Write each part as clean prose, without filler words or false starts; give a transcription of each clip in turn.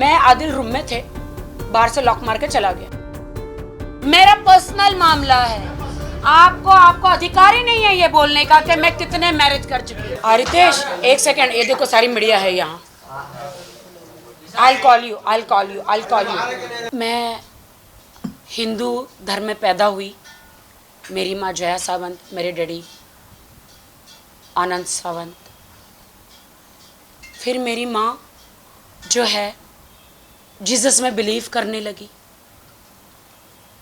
मैं आदिल रूम में थे, बाहर से लॉक मार के चला गया। मेरा पर्सनल मामला है, आपको अधिकार ही नहीं है ये बोलने का कि मैं कितने मैरिज कर चुकी हूँ। रितेश एक सेकंड, ये देखो सारी मीडिया है यहाँ। I'll call you। मैं हिंदू धर्म में पैदा हुई। मेरी माँ जया सावंत, मेरे डैडी आनंद सावंत। फिर मेरी माँ जो है जीसस में बिलीव करने लगी।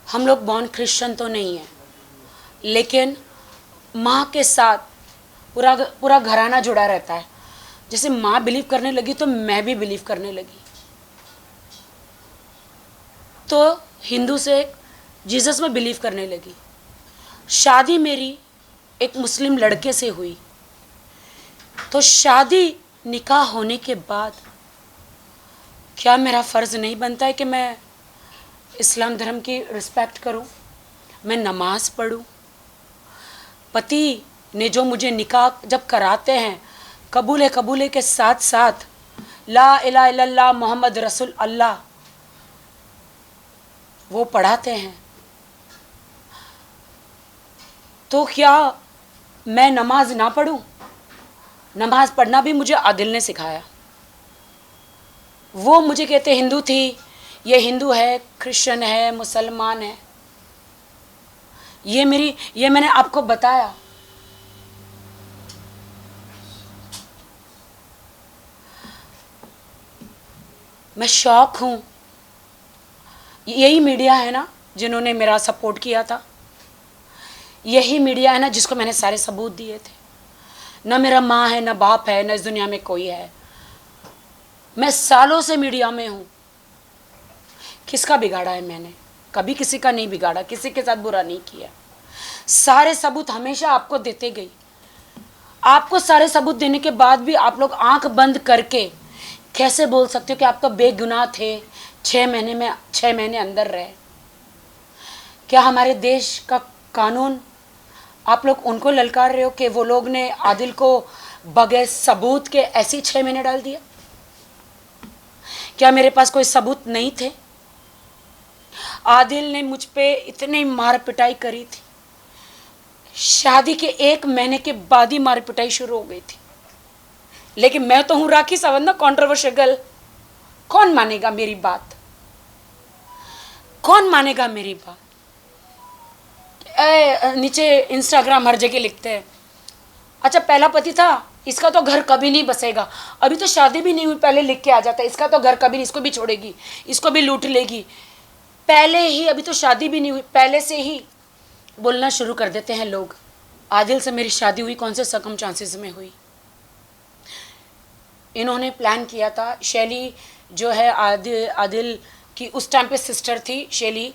हम लोग बॉर्न क्रिश्चियन तो नहीं है, लेकिन माँ के साथ पूरा घराना जुड़ा रहता है। जैसे माँ बिलीव करने लगी तो मैं भी बिलीव करने लगी। तो हिंदू से जीसस में बिलीव करने लगी। शादी मेरी एक मुस्लिम लड़के से हुई। तो शादी निकाह होने के बाद क्या मेरा फ़र्ज़ नहीं बनता है कि मैं इस्लाम धर्म की रिस्पेक्ट करूं, मैं नमाज़ पढ़ूं? पति ने जो मुझे निकाह जब कराते हैं, कबूले के साथ साथ ला इलाहा इल्लल्लाह मोहम्मद रसूल अल्लाह वो पढ़ाते हैं, तो क्या मैं नमाज ना पढ़ूं? नमाज पढ़ना भी मुझे आदिल ने सिखाया। वो मुझे कहते हिंदू थी, ये हिंदू है, क्रिश्चियन है, मुसलमान है। ये मैंने आपको बताया। मैं शौक हूँ। यही मीडिया है ना जिन्होंने मेरा सपोर्ट किया था, यही मीडिया है ना जिसको मैंने सारे सबूत दिए थे। ना मेरा माँ है, ना बाप है, ना इस दुनिया में कोई है। मैं सालों से मीडिया में हूँ। किसका बिगाड़ा है मैंने? कभी किसी का नहीं बिगाड़ा, किसी के साथ बुरा नहीं किया। सारे सबूत हमेशा आपको देते गई। आपको सारे सबूत देने के बाद भी आप लोग आंख बंद करके कैसे बोल सकते हो कि आप तो बेगुनाह थे, 6 महीने अंदर रहे? क्या हमारे देश का कानून आप लोग उनको ललकार रहे हो कि वो लोग ने आदिल को बगैर सबूत के ऐसे ही 6 महीने डाल दिया? क्या मेरे पास कोई सबूत नहीं थे? आदिल ने मुझ पे इतनी मार पिटाई करी थी, शादी के 1 महीने के बाद ही मार पिटाई शुरू हो गई थी। लेकिन मैं तो हूं राखी सावंत ना, कॉन्ट्रोवर्शियल। कौन मानेगा मेरी बात? कौन मानेगा मेरी बात? नीचे इंस्टाग्राम हर जगह लिखते हैं, अच्छा पहला पति था, इसका तो घर कभी नहीं बसेगा। अभी तो शादी भी नहीं हुई, पहले लिख के आ जाता है, इसका तो घर कभी नहीं, इसको भी छोड़ेगी, इसको भी लूट लेगी। पहले ही, अभी तो शादी भी नहीं हुई, पहले से ही बोलना शुरू कर देते हैं लोग। आदिल से मेरी शादी हुई कौन से सर्कमस्टांसेस में हुई? इन्होंने प्लान किया था। शैली जो है आदिल की उस टाइम पे सिस्टर थी, शैली।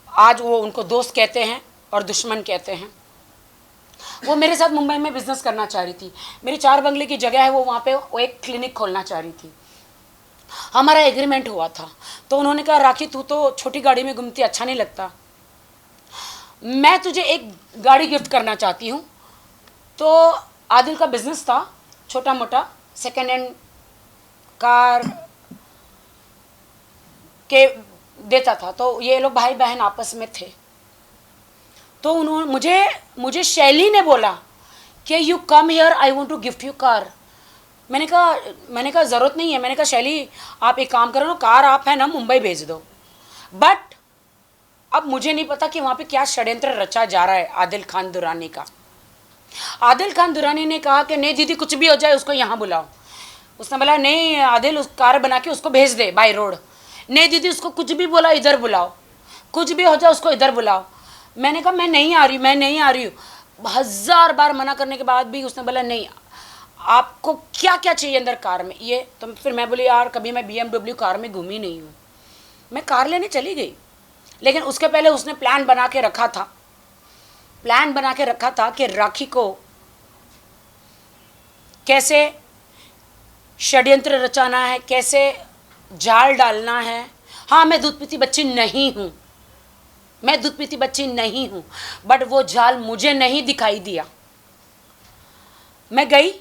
आज वो उनको दोस्त कहते हैं और दुश्मन कहते हैं। वो मेरे साथ मुंबई में बिजनेस करना चाह रही थी। मेरी 4 बंगले की जगह है, वो वहाँ पे वो एक क्लिनिक खोलना चाह रही थी। हमारा एग्रीमेंट हुआ था। तो उन्होंने कहा राखी तू तो छोटी गाड़ी में घूमती, अच्छा नहीं लगता, मैं तुझे एक गाड़ी गिफ्ट करना चाहती हूँ। तो आदिल का बिजनेस था छोटा मोटा, सेकेंड हैंड कार के देता था। तो ये लोग भाई बहन आपस में थे। तो उन्होंने मुझे शैली ने बोला कि you come here, I want to gift you car. मैंने कहा ज़रूरत नहीं है। मैंने कहा शैली आप एक काम करो ना, कार आप है ना मुंबई भेज दो। बट अब मुझे नहीं पता कि वहाँ पे क्या षड्यंत्र रचा जा रहा है आदिल खान दुरानी का। आदिल खान दुरानी ने कहा कि नहीं दीदी कुछ भी हो जाए उसको यहाँ बुलाओ। उसने बोला नहीं आदिल, उस कार बना के उसको भेज दे बाय रोड। नहीं दीदी उसको कुछ भी बोला इधर बुलाओ, कुछ भी हो जाए उसको इधर बुलाओ। मैंने कहा मैं नहीं आ रही हूँ। 1000 बार मना करने के बाद भी उसने बोला नहीं, आपको क्या क्या चाहिए अंदर कार में ये। तो फिर मैं बोली यार कभी मैं BMW कार में घूमी नहीं हूँ। मैं कार लेने चली गई, लेकिन उसके पहले उसने प्लान बना के रखा था कि राखी को कैसे षड्यंत्र रचाना है, कैसे जाल डालना है। हाँ मैं दूध पीती बच्ची नहीं हूँ, बट वो जाल मुझे नहीं दिखाई दिया। मैं गई,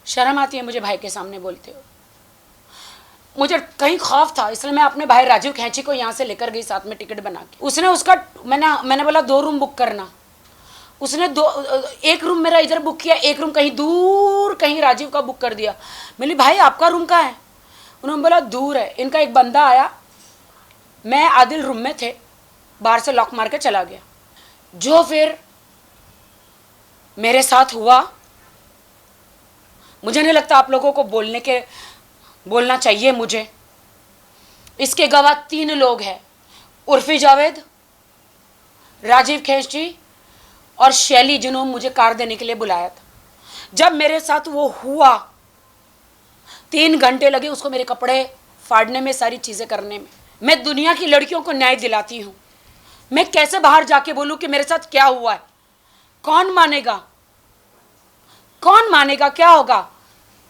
शर्म आती है मुझे भाई के सामने बोलते हो। मुझे कहीं खौफ था, इसलिए मैं अपने भाई राजीव खैंची को यहाँ से लेकर गई साथ में टिकट बना के। उसने उसका मैंने बोला 2 रूम बुक करना, उसने 1 रूम मेरा इधर बुक किया, 1 रूम कहीं दूर कहीं राजीव का बुक कर दिया। मैंने भाई आपका रूम कहाँ है? उन्होंने बोला दूर है। इनका एक बंदा आया, मैं आदिल रूम में थे, बाहर से लॉक मार के चला गया। जो फिर मेरे साथ हुआ, मुझे नहीं लगता आप लोगों को बोलना चाहिए मुझे। इसके गवाह 3 लोग हैं, उर्फी जावेद, राजीव खैंची और शैली, जिन्होंने मुझे कार देने के लिए बुलाया था। जब मेरे साथ वो हुआ 3 घंटे लगे उसको मेरे कपड़े फाड़ने में, सारी चीज़ें करने में। मैं दुनिया की लड़कियों को न्याय दिलाती हूँ, मैं कैसे बाहर जाके बोलूँ कि मेरे साथ क्या हुआ है? कौन मानेगा? कौन मानेगा? क्या होगा?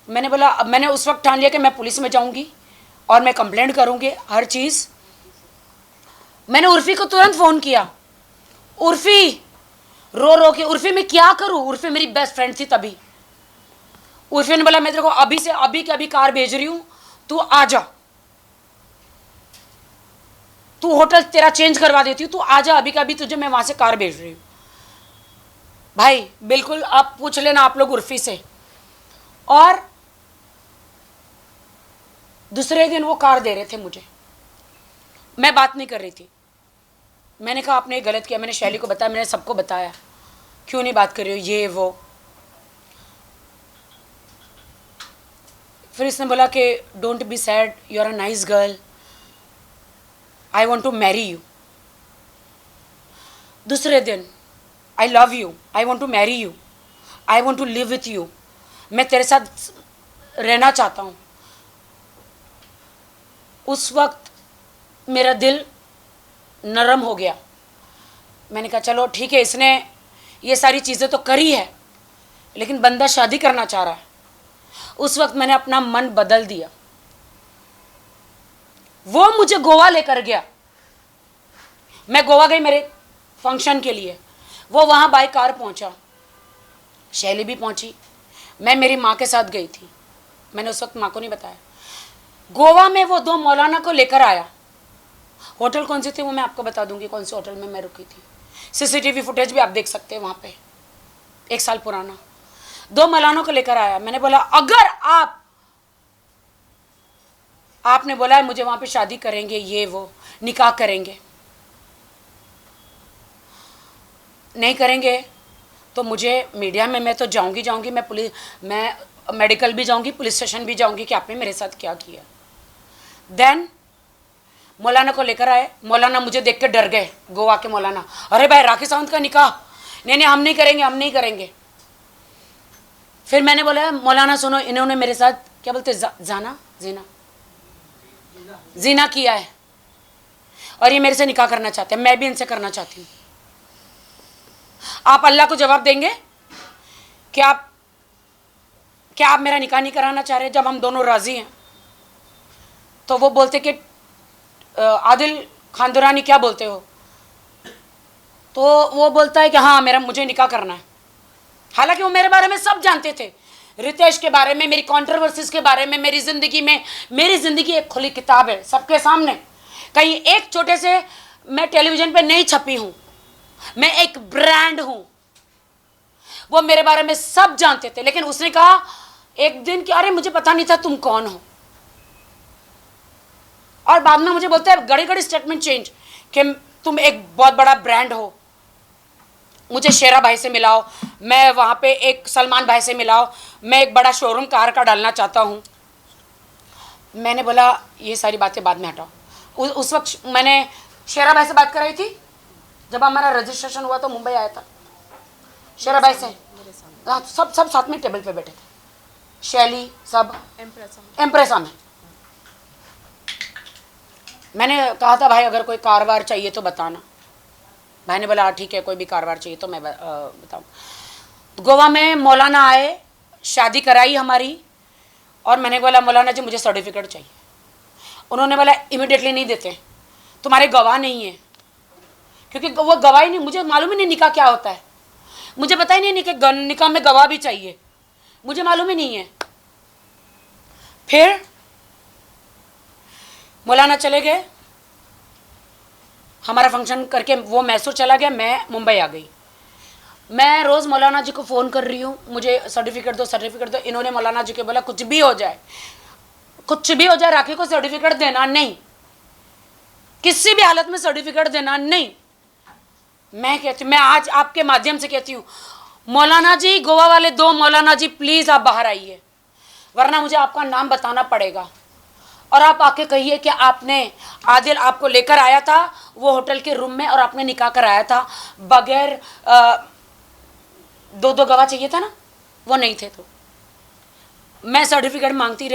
मैंने बोला, अब मैंने उस वक्त ठान लिया कि मैं पुलिस में जाऊंगी और मैं कंप्लेंट करूंगी हर चीज़। मैंने उर्फी को तुरंत फ़ोन किया, उर्फी रो रो के, उर्फी मैं क्या करूं? उर्फी मेरी बेस्ट फ्रेंड थी तभी। उर्फी ने बोला मैं तेरे को अभी से अभी के अभी कार भेज रही हूं, तू आ जा, तू होटल तेरा चेंज करवा देती हूँ, तू आ जा अभी का अभी, तुझे मैं वहां से कार भेज रही हूँ। भाई बिल्कुल आप पूछ लेना आप लोग उर्फी से। और दूसरे दिन वो कार दे रहे थे मुझे, मैं बात नहीं कर रही थी। मैंने कहा आपने गलत किया, मैंने शैली को बताया, मैंने सबको बताया, क्यों नहीं बात कर रही हो ये वो। फिर इसने बोला कि don't be sad, you are a nice girl, I want to marry you. दूसरे दिन I love you, I want to marry you, I want to live with you, मैं तेरे साथ रहना चाहता हूँ। उस वक्त मेरा दिल नरम हो गया। मैंने कहा चलो ठीक है, इसने ये सारी चीज़ें तो करी है, लेकिन बंदा शादी करना चाह रहा है। उस वक्त मैंने अपना मन बदल दिया। वो मुझे गोवा लेकर गया, मैं गोवा गई मेरे फंक्शन के लिए। वो वहाँ बाय कार पहुँचा, शैली भी पहुँची, मैं मेरी माँ के साथ गई थी। मैंने उस वक्त माँ को नहीं बताया। गोवा में वो 2 मौलाना को लेकर आया। होटल कौन से थे वो मैं आपको बता दूंगी, कौन से होटल में मैं रुकी थी। सीसीटीवी फुटेज भी आप देख सकते हैं वहाँ पे, 1 साल पुराना। 2 मौलानों को लेकर आया। मैंने बोला अगर आपने बोला है मुझे वहाँ पे शादी करेंगे, ये वो निकाह करेंगे, नहीं करेंगे तो मुझे मीडिया में मैं तो जाऊंगी, मैं मेडिकल भी जाऊंगी, पुलिस स्टेशन भी जाऊंगी कि आपने मेरे साथ क्या किया। देन मौलाना को लेकर आए। मौलाना मुझे देख के डर गए, गोवा के मौलाना। अरे भाई राखी सावंत का निकाह, नहीं हम नहीं करेंगे। फिर मैंने बोला मौलाना सुनो, इन्होंने मेरे साथ क्या बोलते जीना किया है और ये मेरे से निकाह करना चाहते हैं, मैं भी इनसे करना चाहती हूँ। आप अल्लाह को जवाब देंगे कि क्या आप मेरा निकाह नहीं कराना चाह रहे? जब हम दोनों राजी हैं। तो वो बोलते कि आदिल खान दुरानी क्या बोलते हो? तो वो बोलता है कि हाँ मुझे निकाह करना है। हालांकि वो मेरे बारे में सब जानते थे, रितेश के बारे में, मेरी कंट्रोवर्सीज के बारे में, मेरी ज़िंदगी एक खुली किताब है सबके सामने। कहीं एक छोटे से मैं टेलीविज़न पे नहीं छपी हूँ, मैं एक ब्रांड हूँ। वो मेरे बारे में सब जानते थे। लेकिन उसने कहा एक दिन कि अरे मुझे पता नहीं था तुम कौन हो। और बाद में मुझे बोलते हैं घड़ी स्टेटमेंट चेंज कि तुम एक बहुत बड़ा ब्रांड हो, मुझे शेरा भाई से मिलाओ, मैं वहाँ पे एक सलमान भाई से मिलाओ, मैं एक बड़ा शोरूम कार का डालना चाहता हूँ। मैंने बोला ये सारी बातें बाद में हटाओ। उस वक्त मैंने शेरा भाई से बात कर रही थी। जब हमारा रजिस्ट्रेशन हुआ तो मुंबई आया था शेरा भाई से, सब साथ में टेबल पे बैठे थे, शैली सब एम्प्रेसा में। मैंने कहा था भाई अगर कोई कारवार चाहिए तो बताना। भाई ने बोला ठीक है, कोई भी कारवार चाहिए तो मैं बताऊँ। तो गोवा में मौलाना आए, शादी कराई हमारी। और मैंने बोला मौलाना जी मुझे सर्टिफिकेट चाहिए। उन्होंने बोला इमिडिएटली नहीं देते, तुम्हारे गवाह नहीं है। क्योंकि वो गवाह ही नहीं, मुझे मालूम ही नहीं निकाह क्या होता है, मुझे पता ही नहीं कि निकाह में गवाह भी चाहिए, मुझे मालूम ही नहीं है। फिर मौलाना चले गए, हमारा फंक्शन करके वो मैसूर चला गया, मैं मुंबई आ गई। मैं रोज़ मौलाना जी को फ़ोन कर रही हूँ, मुझे सर्टिफिकेट दो सर्टिफिकेट दो। इन्होंने मौलाना जी को बोला कुछ भी हो जाए, कुछ भी हो जाए, राखी को सर्टिफिकेट देना नहीं, किसी भी हालत में सर्टिफिकेट देना नहीं। मैं कहती, मैं आज आपके माध्यम से कहती हूँ, मौलाना जी, गोवा वाले 2 मौलाना जी, प्लीज़ आप बाहर आइए, वरना मुझे आपका नाम बताना पड़ेगा। और आप आके कहिए कि आपने, आदिल आपको लेकर आया था वो होटल के रूम में और आपने निकाह कराया था बगैर 2 गवाह चाहिए था ना, वो नहीं थे। तो मैं सर्टिफिकेट मांगती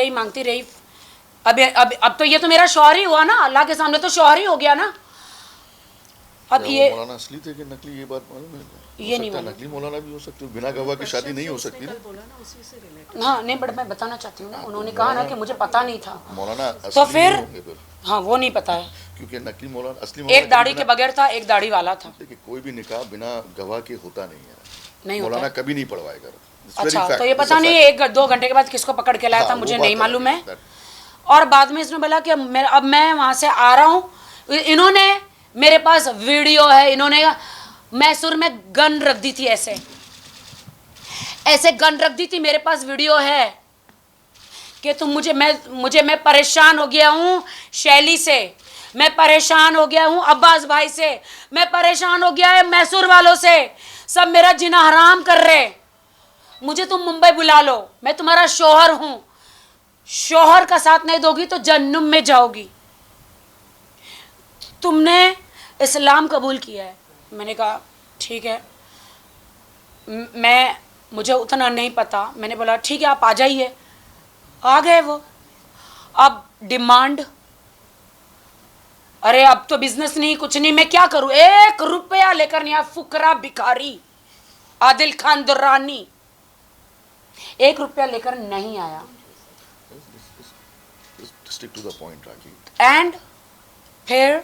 रही। अब तो ये तो मेरा शौहर ही हुआ ना, अल्लाह के सामने तो शौहर ही हो गया ना। अब ये मौलाना असली थे कि नकली, ये बात मालूम है? ये नहीं मालूम। नकली मौलाना भी हो सकते हो, बिना गवाह की शादी नहीं हो सकती ना। हाँ नहीं, बट मैं बताना चाहती हूँ ना, उन्होंने कहा ना कि मुझे पता नहीं था, मौलाना तो असली फिर नहीं होंगे फिर। हाँ वो नहीं पता है, क्योंकि नकली मौलाना, असली एक दाढ़ी के बगैर था, एक दाढ़ी वाला था। देखिए, कोई भी निकाह बिना गवाह के होता नहीं है, नहीं होता मौलाना है। कभी नहीं पढ़वाएगा। अच्छा, तो ये पता नहीं 1-2 घंटे के बाद किसको पकड़ के लाया था, मुझे नहीं मालूम है। और बाद में इसने बोला कि अब मैं वहाँ से आ रहा हूँ। इन्होंने, मेरे पास वीडियो है, इन्होंने मैसूर में गन रख दी थी, ऐसे गन रख दी थी, मेरे पास वीडियो है कि तुम मैं परेशान हो गया हूँ शैली से, मैं परेशान हो गया हूँ अब्बास भाई से, मैं परेशान हो गया है मैसूर वालों से, सब मेरा जीना हराम कर रहे, मुझे तुम मुंबई बुला लो, मैं तुम्हारा शौहर हूँ, शौहर का साथ नहीं दोगी तो जहन्नुम में जाओगी, तुमने इस्लाम कबूल किया है। मैंने कहा ठीक है, मुझे उतना नहीं पता। मैंने बोला ठीक है, आप आ जाइए। आ गए वो। अब डिमांड, अरे अब तो बिजनेस नहीं, कुछ नहीं, मैं क्या करूं, 1 रुपया लेकर नहीं आया, फुकरा भिखारी आदिल खान दुर्रानी 1 रुपया लेकर नहीं आया। Stick to the point Rakhi. And फिर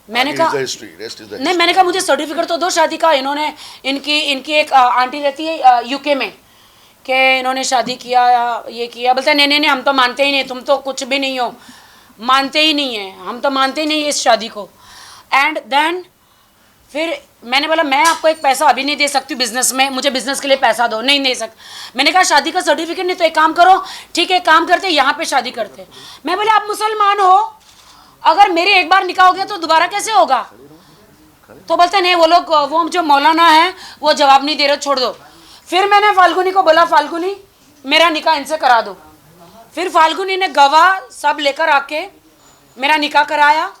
मैंने कहा नहीं, मैंने कहा मुझे सर्टिफिकेट तो दो शादी का। इन्होंने, इनकी एक आंटी रहती है यूके में, कि इन्होंने शादी किया या ये किया। बोलते नहीं नहीं नहीं, हम तो मानते ही नहीं, तुम तो कुछ भी नहीं हो, मानते ही नहीं है, हम तो मानते ही नहीं इस शादी को। एंड देन फिर मैंने बोला मैं आपको एक पैसा अभी नहीं दे सकती बिजनेस में, मुझे बिजनेस के लिए पैसा दो। नहीं दे सकता। मैंने कहा शादी का सर्टिफिकेट नहीं, तो एक काम करो, ठीक है काम करते यहाँ पे शादी करते। मैं बोले आप मुसलमान हो, अगर मेरे एक बार निकाह हो गया तो दोबारा कैसे होगा? तो बोलते नहीं, वो लोग, वो जो मौलाना है वो जवाब नहीं दे रहे, छोड़ दो। फिर मैंने फाल्गुनी को बोला, फाल्गुनी मेरा निकाह इनसे करा दो। फिर फाल्गुनी ने गवाह सब लेकर आके मेरा निकाह कराया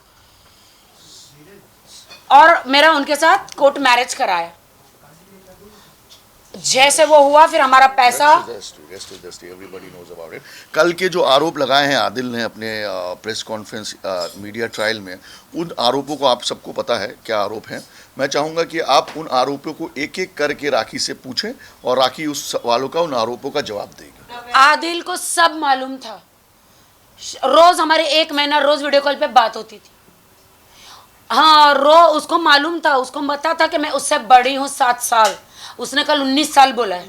और मेरा उनके साथ कोर्ट मैरिज कराया। जैसे वो हुआ, फिर हमारा पैसा। कल के जो आरोप लगाए हैं आदिल ने अपने प्रेस कॉन्फ्रेंस मीडिया ट्रायल में, उन आरोपों को आप सबको पता है क्या आरोप हैं। मैं चाहूंगा कि आप उन आरोपों को एक एक करके राखी से पूछें और राखी उस सवालों का, उन आरोपों का जवाब देगी। आदिल को सब मालूम था, रोज हमारे 1 महीना रोज वीडियो कॉल पे बात होती थी। हाँ उसको मालूम था, उसको पता था कि मैं उससे बड़ी हूँ 7 साल। उसने कल 19 साल बोला है,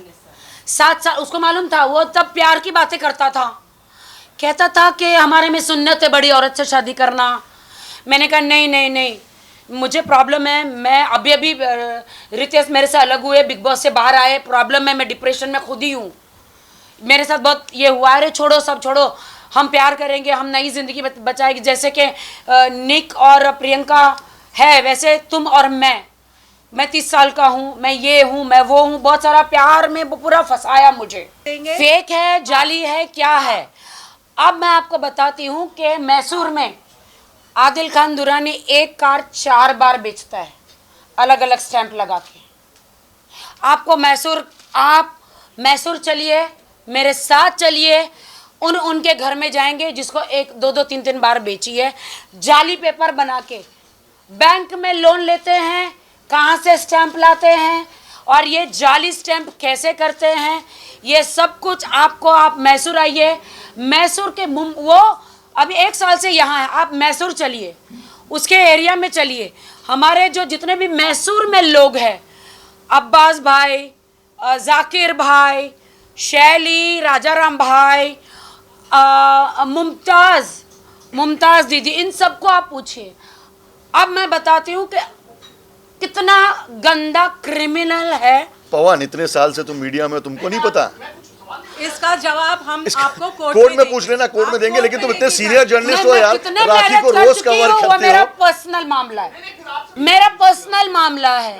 7 साल उसको मालूम था। वो तब प्यार की बातें करता था, कहता था कि हमारे में सुन्नत है बड़ी औरत से शादी करना। मैंने कहा नहीं नहीं नहीं, मुझे प्रॉब्लम है, मैं अभी रितेश मेरे से अलग हुए, बिग बॉस से बाहर आए, प्रॉब्लम है, मैं डिप्रेशन में खुद ही हूँ, मेरे साथ बहुत ये हुआ। अरे छोड़ो, सब छोड़ो, हम प्यार करेंगे, हम नई जिंदगी बचाएंगे। जैसे कि निक और प्रियंका है, वैसे तुम और मैं 30 साल का हूँ, मैं ये हूँ, मैं वो हूँ। बहुत सारा प्यार में पूरा फंसाया मुझे। फेक है, जाली है, क्या है? अब मैं आपको बताती हूँ कि मैसूर में आदिल खान दुरानी एक कार 4 बार बेचता है, अलग अलग स्टैंप लगा के। आपको आप मैसूर चलिए, मेरे साथ चलिए, उनके घर में जाएंगे जिसको 1 2 3 बार बेची है, जाली पेपर बना के बैंक में लोन लेते हैं, कहाँ से स्टैंप लाते हैं और ये जाली स्टैंप कैसे करते हैं, ये सब कुछ आपको, आप मैसूर आइए, मैसूर के वो अभी 1 साल से यहाँ है, आप मैसूर चलिए, उसके एरिया में चलिए। हमारे जो जितने भी मैसूर में लोग हैं, अब्बास भाई, जाकिर भाई, शैली, राजाराम भाई, मुमताज दीदी, इन सबको आप पूछिए। अब मैं बताती हूँ कि कितना गंदा क्रिमिनल है पवन। इतने साल से तुम मीडिया में, तुमको नहीं पता? इसका जवाब हम आपको कोर्ट में पूछ लेना, कोर्ट में देंगे। लेकिन तुम इतने सीनियर जर्नलिस्ट हो यार, राखी को रोज कवर करते हो। मेरा पर्सनल मामला है, मेरा पर्सनल मामला है।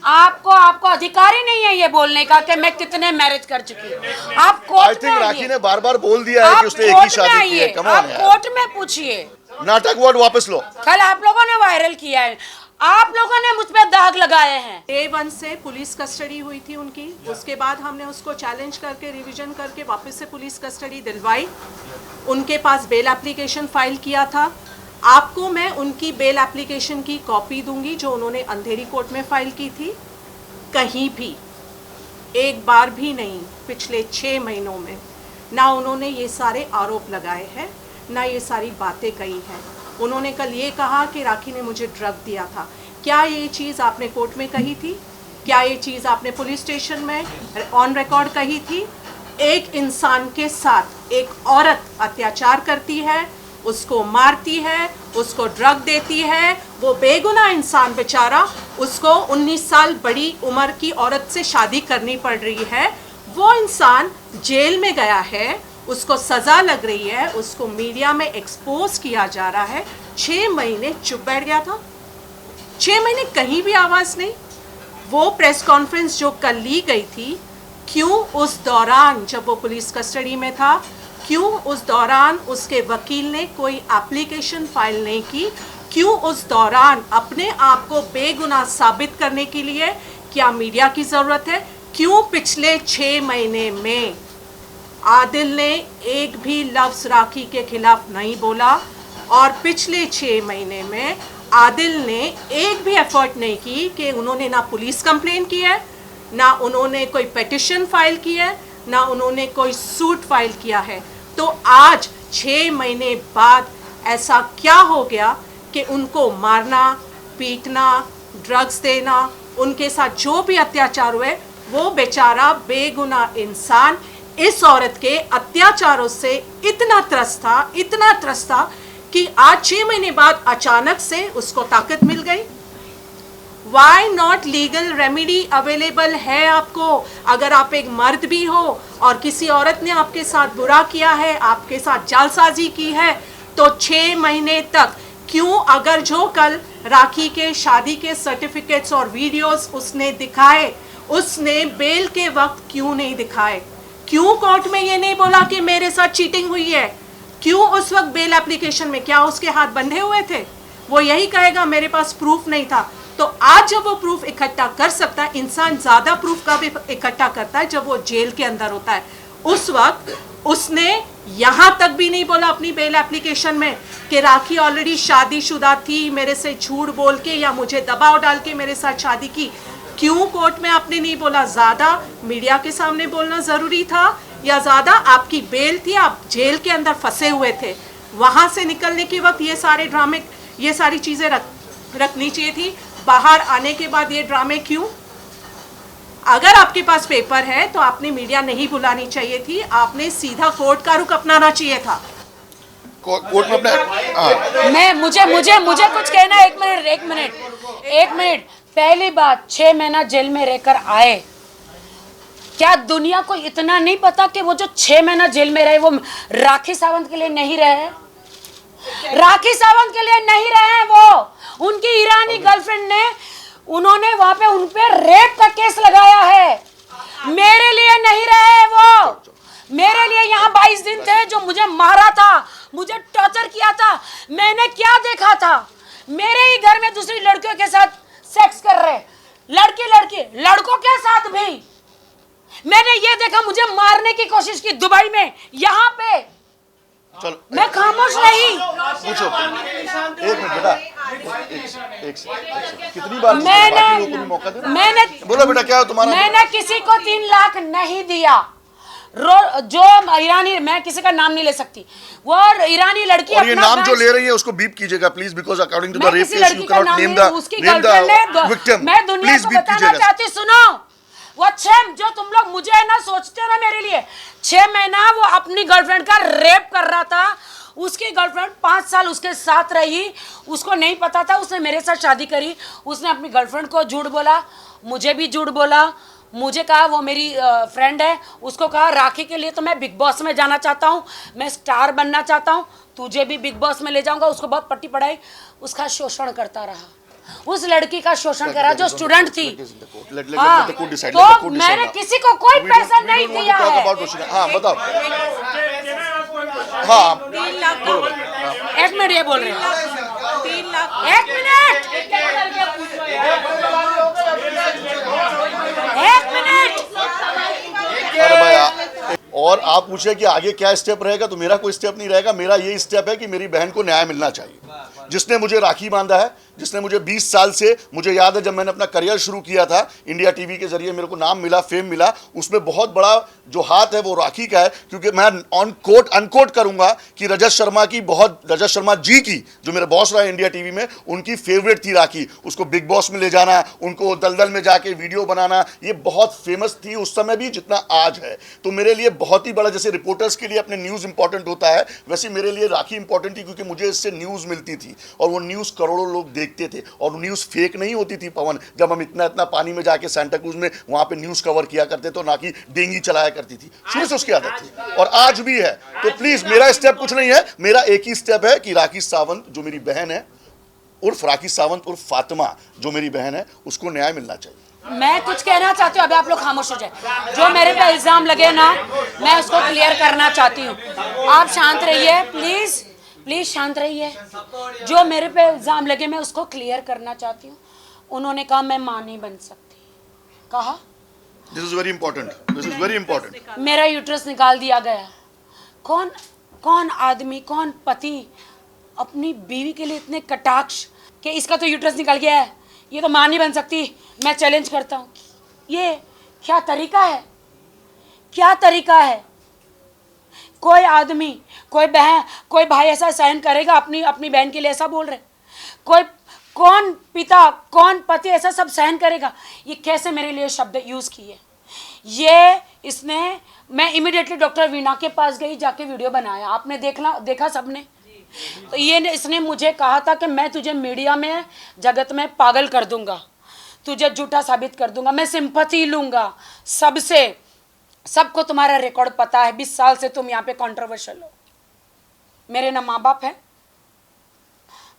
आपको अधिकार ही नहीं है ये बोलने का कि मैं कितने मैरिज कर चुकी हूँ। आप कोर्ट में राखी ने बार बार बोल दिया है कि उसने एक ही शादी की है। कम ऑन यार, कोर्ट में पूछिए। नाटक वर्ड वापस लो। कल आप लोगों ने वायरल किया है, आप लोगों ने मुझ पे दाग लगाए हैं। डे 1 से पुलिस कस्टडी हुई थी उनकी, उसके बाद हमने उसको चैलेंज करके रिवीजन करके वापस से पुलिस कस्टडी दिलवाई। उनके पास बेल एप्लीकेशन फाइल किया था। आपको मैं उनकी बेल एप्लीकेशन की कॉपी दूंगी जो उन्होंने अंधेरी कोर्ट में फाइल की थी। कहीं भी एक बार भी नहीं पिछले 6 महीनों में ना उन्होंने ये सारे आरोप लगाए हैं, ना ये सारी बातें कही हैं। उन्होंने कल ये कहा कि राखी ने मुझे ड्रग दिया था। क्या ये चीज़ आपने कोर्ट में कही थी? क्या ये चीज़ आपने पुलिस स्टेशन में ऑन रिकॉर्ड कही थी? एक इंसान के साथ एक औरत अत्याचार करती है, उसको मारती है, उसको ड्रग देती है, वो बेगुनाह इंसान बेचारा, उसको 19 साल बड़ी उम्र की औरत से शादी करनी पड़ रही है। वो इंसान जेल में गया है, उसको सज़ा लग रही है, उसको मीडिया में एक्सपोज किया जा रहा है। 6 महीने चुप बैठ गया था, 6 महीने कहीं भी आवाज़ नहीं। वो प्रेस कॉन्फ्रेंस जो कल ली गई थी, क्यों उस दौरान जब वो पुलिस कस्टडी में था, क्यों उस दौरान उसके वकील ने कोई एप्लीकेशन फाइल नहीं की? क्यों उस दौरान अपने आप को बेगुनाह साबित करने के लिए क्या मीडिया की ज़रूरत है? क्यों पिछले 6 महीने में आदिल ने एक भी लफ्ज़ राखी के खिलाफ नहीं बोला? और पिछले 6 महीने में आदिल ने एक भी एफर्ट नहीं की कि उन्होंने ना पुलिस कंप्लेन की है, ना उन्होंने कोई पिटिशन फाइल की है, ना उन्होंने कोई सूट फाइल किया है। तो आज 6 महीने बाद ऐसा क्या हो गया कि उनको मारना, पीटना, ड्रग्स देना, उनके साथ जो भी अत्याचार हुए, वो बेचारा बेगुनाह इंसान इस औरत के अत्याचारों से इतना त्रस्त था कि आज 6 महीने बाद अचानक से उसको ताकत मिल गई। Why not legal remedy available है आपको? अगर आप एक मर्द भी हो और किसी औरत ने आपके साथ बुरा किया है, आपके साथ जालसाजी की है, तो 6 महीने तक क्यों, अगर जो कल राखी के शादी के सर्टिफिकेट्स और वीडियोस उसने दिखाए, उसने बेल के वक्त क्यों नहीं दिखाए? क्यों कोर्ट में ये नहीं बोला कि मेरे साथ चीटिंग हुई है? क्यों उस वक्त बेल एप्लीकेशन में, क्या उसके हाथ बंधे हुए थे? वो यही कहेगा मेरे पास प्रूफ नहीं था। तो आज जब वो प्रूफ इकट्ठा कर सकता है, इंसान ज़्यादा प्रूफ का भी इकट्ठा करता है जब वो जेल के अंदर होता है। उस वक्त उसने यहाँ तक भी नहीं बोला अपनी बेल एप्लीकेशन में कि राखी ऑलरेडी शादीशुदा थी, मेरे से झूठ बोल के या मुझे दबाव डाल के मेरे साथ शादी की। क्यों कोर्ट में आपने नहीं बोला? ज़्यादा मीडिया के सामने बोलना ज़रूरी था, या ज़्यादा आपकी बेल थी, आप जेल के अंदर फंसे हुए थे, वहाँ से निकलने के वक्त ये सारे ड्रामे, ये सारी चीज़ें रखनी चाहिए थी? बाहर आने के बाद ये ड्रामे क्यों? अगर आपके पास पेपर है तो आपने मीडिया नहीं बुलानी चाहिए थी, आपने सीधा कोर्ट का रुख अपनाना चाहिए था। कोर्ट में अपना मुझे कुछ कहना है। एक मिनट। पहली बात, 6 महीना जेल में रहकर आए, क्या दुनिया को इतना नहीं पता कि वो जो 6 महीना जेल में रहे वो राखी सावंत के लिए नहीं रहे? राखी सावंत के लिए नहीं रहे हैं वो। उनकी ईरानी गर्लफ्रेंड ने, उन्होंने वहां पे उन पे रेप का केस लगाया है। मेरे लिए नहीं रहे वो। मेरे लिए यहाँ 22 दिन थे, जो मुझे मारा था, मुझे टॉर्चर किया था। मैंने क्या देखा था? मेरे ही घर में दूसरी लड़कियों के साथ सेक्स कर रहे लड़के, लड़कों के साथ भी। मैंने ये देखा, मुझे मारने की कोशिश की दुबई में, यहाँ पे। चलो, मैं खामोश नहीं। पूछो। एक मिनट बेटा, एक सेकंड। कितनी बार मौका देना? बोलो बेटा, क्या है तुम्हारा? मैंने किसी को 3 लाख नहीं दिया। जो ईरानी, मैं किसी का नाम नहीं ले सकती, वो ईरानी लड़की, और ये नाम जो ले रही है उसको बीप कीजिएगा please, because according to the rape case you can not name the victim. मैं दुनिया को बताना चाहती, सुनो, वो 6 जो तुम लोग मुझे है ना सोचते हो ना मेरे लिए, 6 महीना वो अपनी गर्लफ्रेंड का रेप कर रहा था। उसकी गर्लफ्रेंड 5 साल उसके साथ रही, उसको नहीं पता था, उसने मेरे साथ शादी करी। उसने अपनी गर्लफ्रेंड को झूठ बोला, मुझे भी झूठ बोला। मुझे कहा वो मेरी फ्रेंड है, उसको कहा राखी के लिए तो मैं बिग बॉस में जाना चाहता हूँ, मैं स्टार बनना चाहता हूँ, तुझे भी बिग बॉस में ले जाऊंगा। उसको बहुत पट्टी पढ़ाई, उसका शोषण करता रहा, उस लड़की का शोषण करा जो स्टूडेंट थी। हाँ, तो मैंने किसी को कोई पैसा नहीं दिया है। हाँ बताओ। हाँ 3 लाख 1 मिनट, ये बोल रहे हैं 3 लाख 1 मिनट, 1 मिनट। अरे भाई और आप पूछे कि आगे क्या स्टेप रहेगा, तो मेरा कोई स्टेप नहीं रहेगा। मेरा ये स्टेप है कि मेरी बहन को न्याय मिलना चाहिए। जिसने मुझे राखी बांधा है, जिसने मुझे 20 साल से, मुझे याद है जब मैंने अपना करियर शुरू किया था इंडिया टीवी के जरिए, मेरे को नाम मिला, फेम मिला, उसमें बहुत बड़ा जो हाथ है वो राखी का है। क्योंकि मैं ऑन कोट अनकोट करूंगा कि रजत शर्मा जी की, जो मेरे बॉस रहा है इंडिया टीवी में, उनकी फेवरेट थी राखी। उसको बिग बॉस में ले जाना, उनको दलदल में जाके वीडियो बनाना, ये बहुत फेमस थी उस समय भी जितना आज है। तो मेरे लिए बहुत ही बड़ा, जैसे रिपोर्टर्स के लिए अपने न्यूज़ इंपॉर्टेंट होता है, वैसे मेरे लिए राखी इंपॉर्टेंट थी, क्योंकि मुझे इससे न्यूज़ मिलती थी और वो न्यूज़ करोड़ों लोग देखते थे। और न्यूज़ फेक नहीं होती थी पवन, जब हम इतना पानी में जाके सेंटा क्रूज में वहाँ पे न्यूज़ कवर किया करते तो ना कि डेंगी चलाया करती थी। शुरू से उसकी आदत थी और आज भी है। तो प्लीज़ मेरा स्टेप कुछ नहीं है, मेरा एक ही स्टेप है कि राखी सावंत जो मेरी बहन है, उर्फ राखी सावंत उर्फ फातिमा जो मेरी बहन है, उसको न्याय मिलना चाहिए। मैं कुछ कहना चाहती हूँ, अभी आप लोग खामोश हो जाए। जो मेरे पे इल्जाम लगे ना, मैं उसको क्लियर करना चाहती हूँ। आप शांत रहिए प्लीज, प्लीज शांत रहिए। जो मेरे पे इल्जाम लगे मैं उसको क्लियर करना चाहती हूँ। उन्होंने कहा मैं माँ नहीं बन सकती, कहा this is very important, this is very important. मेरा यूट्रस निकाल दिया गया। कौन आदमी, कौन पति अपनी बीवी के लिए इतने कटाक्ष कि इसका तो यूट्रस निकल गया है, ये तो माँ नहीं बन सकती, मैं चैलेंज करता हूँ। ये क्या तरीका है, क्या तरीका है? कोई आदमी, कोई बहन, कोई भाई ऐसा सहन करेगा अपनी बहन के लिए? ऐसा बोल रहे कौन पिता, कौन पति ऐसा सब सहन करेगा? ये कैसे मेरे लिए शब्द यूज किए ये इसने। मैं इमीडिएटली डॉक्टर वीणा के पास गई, जाके वीडियो बनाया, आपने देखा सबने। तो ये इसने मुझे कहा था कि मैं तुझे मीडिया में, जगत में पागल कर दूंगा, तुझे झूठा साबित कर दूंगा, मैं सिंपैथी लूंगा सबसे, सबको तुम्हारा रिकॉर्ड पता है, 20 साल से तुम यहाँ पे कंट्रोवर्शियल हो। मेरे ना माँ बाप है,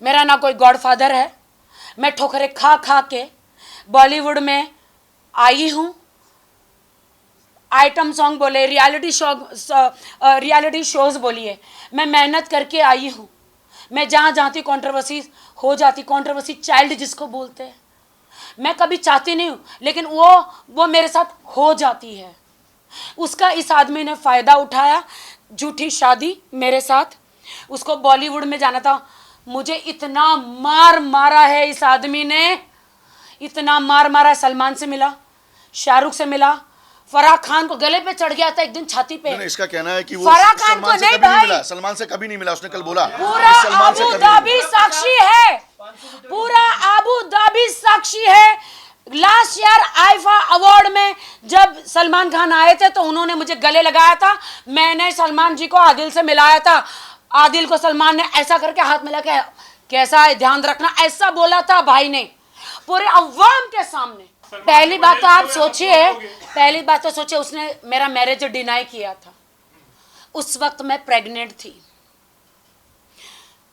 मेरा ना कोई गॉडफादर है, मैं ठोकरे खा खा के बॉलीवुड में आई हूँ। आइटम सॉन्ग बोले, रियलिटी शोज बोलिए, मैं मेहनत करके आई हूँ। मैं जहाँ जाती कंट्रोवर्सी हो जाती, कंट्रोवर्सी चाइल्ड जिसको बोलते हैं। मैं कभी चाहती नहीं हूँ, लेकिन वो मेरे साथ हो जाती है। उसका इस आदमी ने फ़ायदा उठाया, झूठी शादी मेरे साथ, उसको बॉलीवुड में जाना था। मुझे इतना मार मारा है इस आदमी ने, इतना मार मारा। सलमान से मिला, शाहरुख से मिला, फराह खान को गले पे चढ़ गया था एक दिन छाती पे। नहीं, इसका कहना है कि वो फराह खान को नहीं भाई, सलमान से कभी नहीं मिला, उसने कल बोला। पूरा अबू धाबी साक्षी है, पूरा अबू धाबी साक्षी है। लास्ट ईयर आईफा अवार्ड में जब सलमान खान आए थे तो उन्होंने मुझे गले लगाया था, मैंने सलमान जी को आदिल से मिलाया था। आदिल को सलमान ने ऐसा करके हाथ मिला के कैसा है ध्यान रखना, ऐसा बोला था भाई ने पूरे अवाम के सामने। पहली बात तो आप सोचिए, उसने मेरा मैरिज डिनाई किया था। उस वक्त मैं प्रेग्नेंट थी,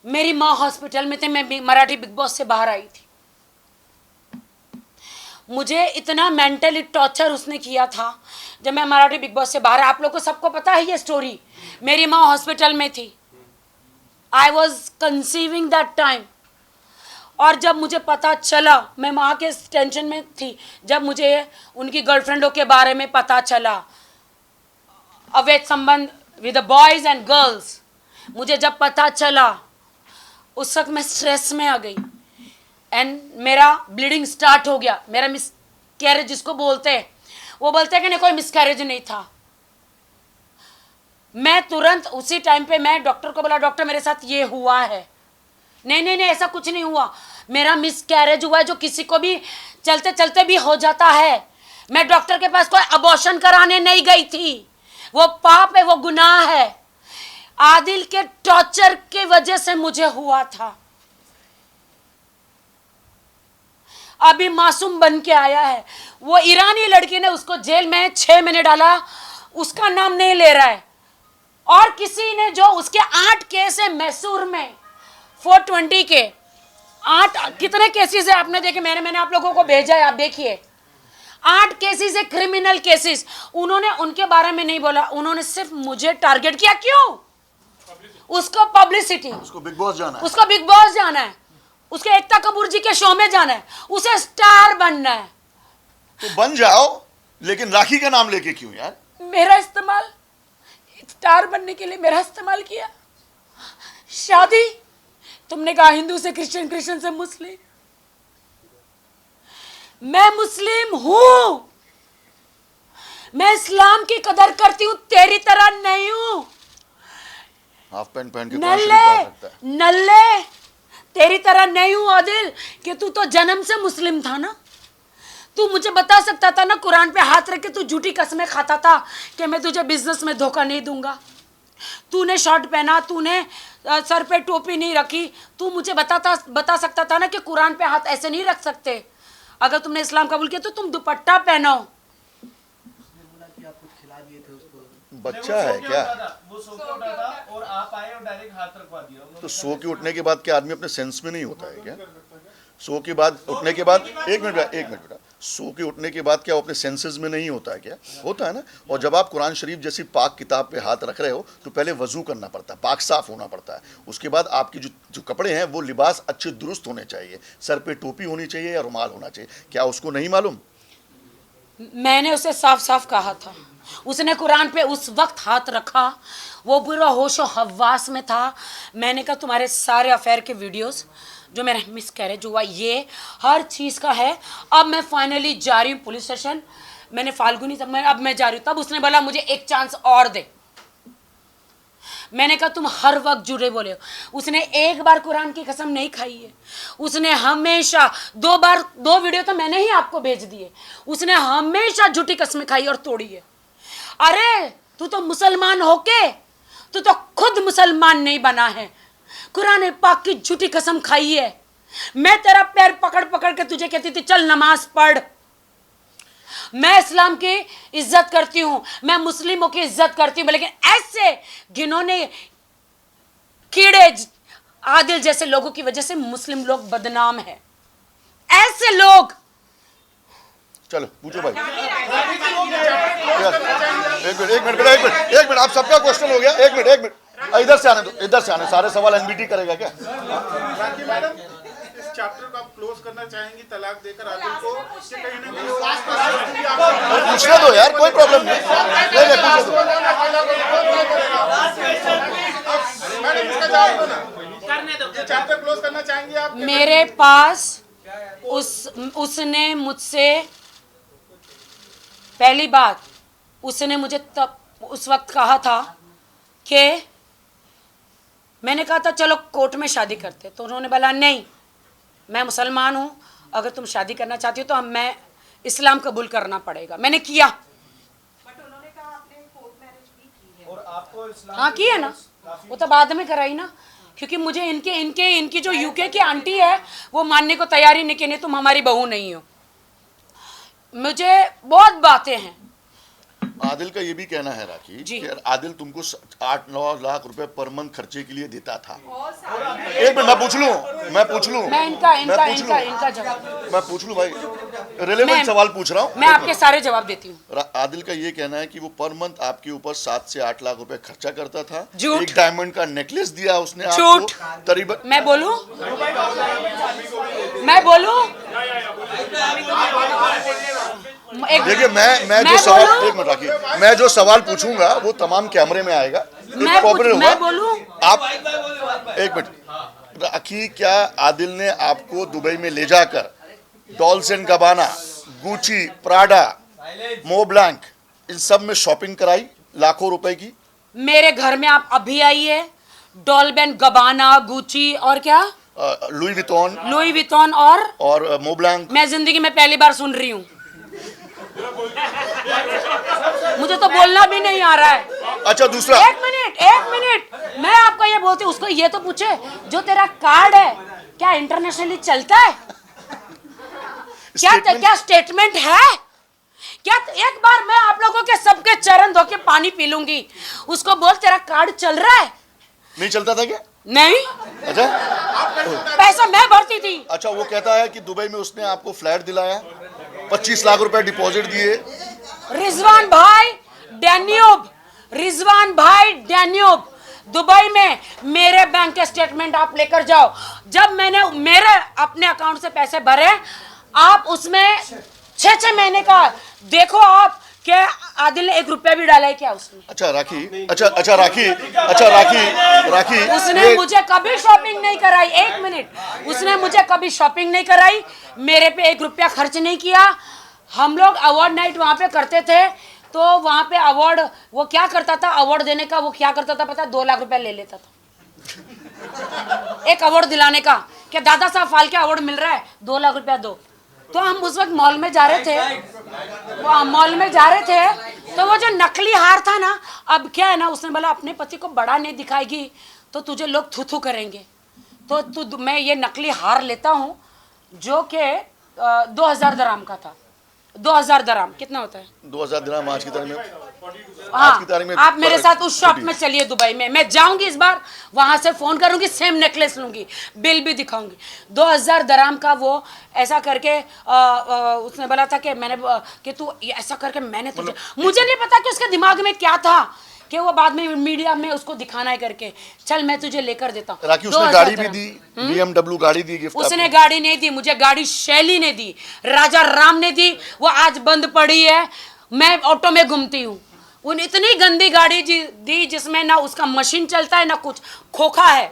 मेरी माँ हॉस्पिटल में थी, मैं मराठी बिग बॉस से बाहर आई थी। मुझे इतना मेंटली टॉर्चर उसने किया था जब मैं मराठी बिग बॉस से बाहर। आप लोग को सबको पता है ये स्टोरी। मेरी माँ हॉस्पिटल में थी, I was conceiving that time. और जब मुझे पता चला, मैं माँ के टेंशन में थी, जब मुझे उनकी गर्लफ्रेंडों के बारे में पता चला, अवैध संबंध विद बॉयज एंड गर्ल्स, मुझे जब पता चला उस वक्त मैं स्ट्रेस में आ गई एंड मेरा ब्लीडिंग स्टार्ट हो गया। मेरा मिसकैरेज जिसको बोलते हैं, वो बोलते हैं कि नहीं कोई मिसकैरेज नहीं था। मैं तुरंत उसी टाइम पे मैं डॉक्टर को बोला, डॉक्टर मेरे साथ ये हुआ है। नहीं ऐसा कुछ नहीं हुआ, मेरा मिसकैरेज हुआ है जो किसी को भी चलते चलते भी हो जाता है। मैं डॉक्टर के पास कोई अबॉर्शन कराने नहीं गई थी, वो पाप है, वो गुनाह है। आदिल के टॉर्चर की वजह से मुझे हुआ था। अभी मासूम बन के आया है, वो ईरानी लड़की ने उसको जेल में 6 महीने डाला, उसका नाम नहीं ले रहा है। और किसी ने जो उसके 8 केस है मैसूर में 420 के 8 कितने केसेस है आपने देखे, मैंने आप लोगों को भेजा है, आप देखिए 8 केसेस है, क्रिमिनल केसेस। उन्होंने उनके बारे में नहीं बोला, उन्होंने सिर्फ मुझे टारगेट किया। क्यों? उसको पब्लिसिटी, उसको बिग बॉस जाना है, उसको बिग बॉस जाना है, उसके एकता कपूर जी के शो में जाना है, उसे स्टार बनना है। तो बन जाओ, लेकिन राखी का नाम लेके क्यों यार? मेरा इस्तेमाल स्टार बनने के लिए मेरा इस्तेमाल किया। शादी तुमने कहा हिंदू से क्रिश्चियन, क्रिश्चियन से मुस्लिम। मैं मुस्लिम हूं, मैं इस्लाम की कदर करती हूं, तेरी तरह नहीं हूं। हाफ पैंट पहन के कुरान शरीफ पढ़ सकता है। नल्ले तेरी तरह नहीं हूं आदिल, कि तू तो जन्म से मुस्लिम था ना। तू मुझे बता सकता था ना, कुरान पे हाथ रख के तू झूठी कसमें खाता था कि मैं तुझे बिजनेस में धोखा नहीं दूंगा। तूने शर्ट पहना, तूने सर पे टोपी नहीं रखी, तू मुझे बता सकता था ना कि कुरान पे हाथ ऐसे नहीं रख सकते। अगर तुमने इस्लाम कबूल किया तो तुम दुपट्टा पहनो। बच्चा है क्या? वो सो के उठा था और आप आए और डायरेक्ट हाथ रखवा दिया। तो सो के उठने के बाद क्या आदमी अपने सेंस में नहीं होता है क्या? सो के बाद उठने के बाद एक मिनट बेटा, सो के उठने के बाद क्या वो अपने सेंसेस में नहीं होता है क्या? होता है ना। और जब आप कुरान शरीफ जैसी पाक किताब पे हाथ रख रहे हो तो पहले वजू करना पड़ता है, पाक साफ होना पड़ता है। उसके बाद आपकी जो कपड़े हैं वो लिबास अच्छे दुरुस्त होने चाहिए, सर पे टोपी होनी चाहिए या रुमाल होना चाहिए। क्या उसको नहीं मालूम? मैंने उसे साफ साफ कहा था, उसने कुरान पे उस वक्त हाथ रखा, वो पूरा होशो हवास में था। मैंने कहा तुम्हारे सारे अफेयर के वीडियोस जो मेरा मिस कैरेज हुआ, ये हर चीज़ का है। अब मैं फाइनली जा रही हूँ पुलिस स्टेशन, मैंने फाल्गुनी तक अब मैं जा रही हूँ। तब उसने बोला मुझे एक चांस और दे। मैंने कहा तुम हर वक्त जुड़े बोले हो। उसने एक बार कुरान की कसम नहीं खाई है, उसने हमेशा 2 वीडियो तो मैंने ही आपको भेज दिए, उसने हमेशा झूठी कसमें खाई और तोड़ी है। अरे तू तो मुसलमान होके तू तो खुद मुसलमान नहीं बना है, कुरान पाक की झूठी कसम खाई है। मैं तेरा पैर पकड़ पकड़ के तुझे कहती थी चल नमाज पढ़। मैं इस्लाम की इज्जत करती हूं, मैं मुस्लिमों की इज्जत करती हूं, लेकिन ऐसे घिनौने कीड़े आदिल जैसे लोगों की वजह से मुस्लिम लोग बदनाम है। ऐसे लोग। चलो पूछो भाई। एक मिनट आप सबका क्वेश्चन हो गया। एक मिनट इधर से आने दो, इधर से आने। सारे सवाल एनबीटी करेगा क्या? मैडम इस चैप्टर को आप क्लोज करना चाहेंगी तलाक देकर आदिल को, इससे कहीं ना कहीं पूछने दो यार, कोई प्रॉब्लम नहीं, पूछने दो। मैडम इसका जवाब दो ना, ये चैप्टर क्लोज करना चाहेंगी आप? मेरे पास उसने मुझसे पहली बात उसने मुझे तब उस वक्त कहा था कि मैंने कहा था चलो कोर्ट में शादी करते, तो उन्होंने बोला नहीं मैं मुसलमान हूँ, अगर तुम शादी करना चाहती हो तो मैं इस्लाम कबूल करना पड़ेगा। मैंने किया। बट उन्होंने कहा आपने कोर्ट मैरिज भी की है। और आपको इस्लाम हाँ की है ना, वो तो बाद में कराई ना, क्योंकि मुझे इनकी जो यूके की आंटी है वो मानने को तैयार ही नहीं कि नहीं तुम हमारी बहू नहीं हो। मुझे बहुत बातें हैं। आदिल का ये भी कहना है राखी जी। कि आदिल तुमको 8-9 लाख रुपए पर मंथ खर्चे के लिए देता था। एक मिनट मैं पूछ लूं मैं इनका जवाब मैं पूछ लूं भाई, रिलेवेंट सवाल पूछ रहा हूं। मैं आपके सारे जवाब देती हूँ। आदिल का ये कहना है कि वो पर मंथ आपके ऊपर 7 से 8 लाख रुपए खर्चा करता था। झूठ। एक डायमंड का नेकलेस दिया उसने झूठ। आपको करीबन। मैं बोलूं देखिए मैं जो सवाल पूछूंगा वो तमाम कैमरे में आएगा, मैं बोलूं आप एक मिनट। राखी, क्या आदिल ने आपको दुबई में ले जाकर डॉल्स एंड गबाना, गुची, प्राडा, मोब्लैंक इन सब में शॉपिंग कराई लाखों रुपए की? मेरे घर में आप अभी आइए, डॉल्बेन गबाना, गुची और क्या लुई वितौन और मोब्लैंक। मैं जिंदगी में पहली बार सुन रही हूँ। मुझे तो बोलना भी नहीं आ रहा है। अच्छा दूसरा, एक मिनट, मैं आपको ये बोलती हूँ, उसको ये तो पूछे जो तेरा कार्ड है क्या इंटरनेशनली चलता है? क्या स्टेटमेंट है? क्या एक बार मैं आप लोगों के सबके चरण धो के पानी पी लूंगी, उसको बोल तेरा कार्ड चल रहा है? नहीं चलता था क्या? नहीं, अच्छा पैसा मैं भरती थी। अच्छा, वो कहता है कि दुबई में उसने आपको फ्लैट दिलाया, 25 लाख रुपए डिपॉजिट दिए। रिजवान भाई डैन्यूब दुबई में मेरे बैंक के स्टेटमेंट आप लेकर जाओ। जब मैंने मेरे अपने अकाउंट से पैसे भरे, आप उसमें 6 महीने का देखो आप क्या आदिल ने 1 रुपया भी डाला है क्या उसमें? अच्छा राखी उसने मुझे कभी शॉपिंग नहीं कराई। 1 मिनट, उसने मुझे कभी शॉपिंग नहीं कराई, मेरे पे 1 रुपया खर्च नहीं किया। हम लोग अवार्ड नाइट वहाँ पे करते थे, तो वहाँ पे अवार्ड वो क्या करता था, अवार्ड देने का वो क्या करता था पता है? 2 लाख रुपया ले लेता था एक अवार्ड दिलाने का। क्या दादा साहब फाल्के अवार्ड मिल रहा है, 2 लाख रुपया दो। तो हम उस वक्त मॉल में जा रहे थे, तो वो जो नकली हार था ना, अब क्या है ना, उसने बोला अपने पति को बड़ा नहीं दिखाएगी तो तुझे लोग थू थू करेंगे, तो मैं ये नकली हार लेता हूँ जो कि 2000 दराम का था। 2000 दराम कितना होता है? 2000 दिरहम आज की तारीख में। हाँ, आप मेरे साथ उस शॉप में चलिए दुबई में, मैं जाऊंगी इस बार, वहां से फोन करूंगी, सेम नेकलेस लूंगी, बिल भी दिखाऊंगी। 2000 दराम का वो ऐसा करके उसने बोला था कि कि तू ऐसा करके मैंने तुझे, मुझे नहीं पता कि उसके दिमाग में क्या था कि वो बाद में मीडिया में उसको दिखाना है करके, चल मैं तुझे लेकर देता हूँ। राखी उसने गाड़ी भी दी, BMW गाड़ी दी गिफ्ट। उसने गाड़ी नहीं दी मुझे, गाड़ी शैली ने दी, राजा राम ने दी, वो आज बंद पड़ी है, मैं ऑटो में घूमती हूँ। उन इतनी गंदी गाड़ी दी जिसमें ना उसका मशीन चलता है ना कुछ, खोखा है।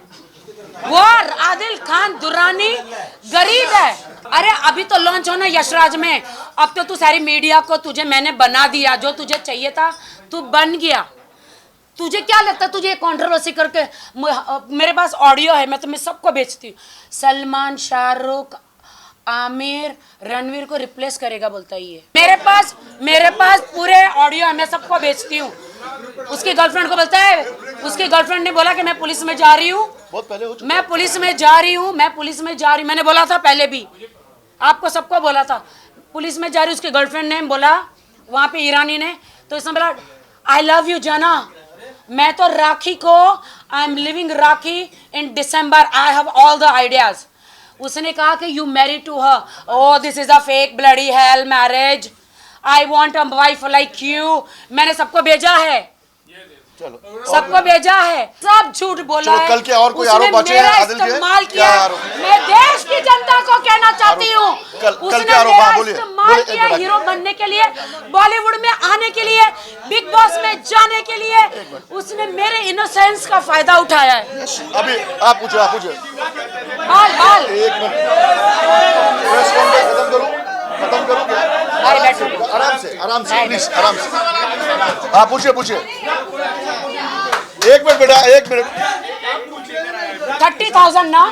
वो आदिल खान दुरानी गरीब है। अरे अभी तो लॉन्च होना यशराज में, अब तो तू सारी मीडिया को तुझे मैंने बना दिया, जो तुझे चाहिए था तू बन गया। तुझे क्या लगता है तुझे कंट्रोवर्सी करके? मेरे पास ऑडियो है, मैं तुम्हें सबको बेचती हूँ। सलमान, शाहरुख, आमिर, रणवीर को रिप्लेस करेगा बोलता है ये। मेरे पास पूरे ऑडियो है, मैं सबको बेचती हूँ। उसकी गर्लफ्रेंड को बोलता है, उसकी गर्लफ्रेंड ने बोला कि मैं पुलिस में जा रही हूँ, मैं पुलिस में जा रही हूँ, मैंने बोला था पहले भी, आपको सबको बोला था पुलिस में जा रही हूँ। उसकी गर्लफ्रेंड ने बोला वहाँ पे ईरानी ने, तो इसने बोला आई लव यू जाना, मैं तो राखी को, I am living Rakhi in December, I have all the ideas. उसने कहा कि you married to her, oh this is a fake bloody hell marriage, I want a wife like you. मैंने सबको भेजा है, सबको भेजा है, सब झूठ बोला है। कल के और कोई आरोप बचे हैं आदिल के? इस्तेमाल किया, मैं देश की जनता को कहना चाहती हूँ, उसने मेरा इस्तेमाल किया हीरो बनने के लिए, बॉलीवुड में आने के लिए, बिग बॉस में जाने के लिए। उसने मेरे इनोसेंस का फायदा उठाया है। अभी आप पूछो बाल एक मिनट, प्रेस कॉन्फ्रेंस खत्म करूं क्या? आराम से प्लीज, आराम से। हाँ पूछिए। एक मिनट बेटा, 1 मिनट। 30,000 ना,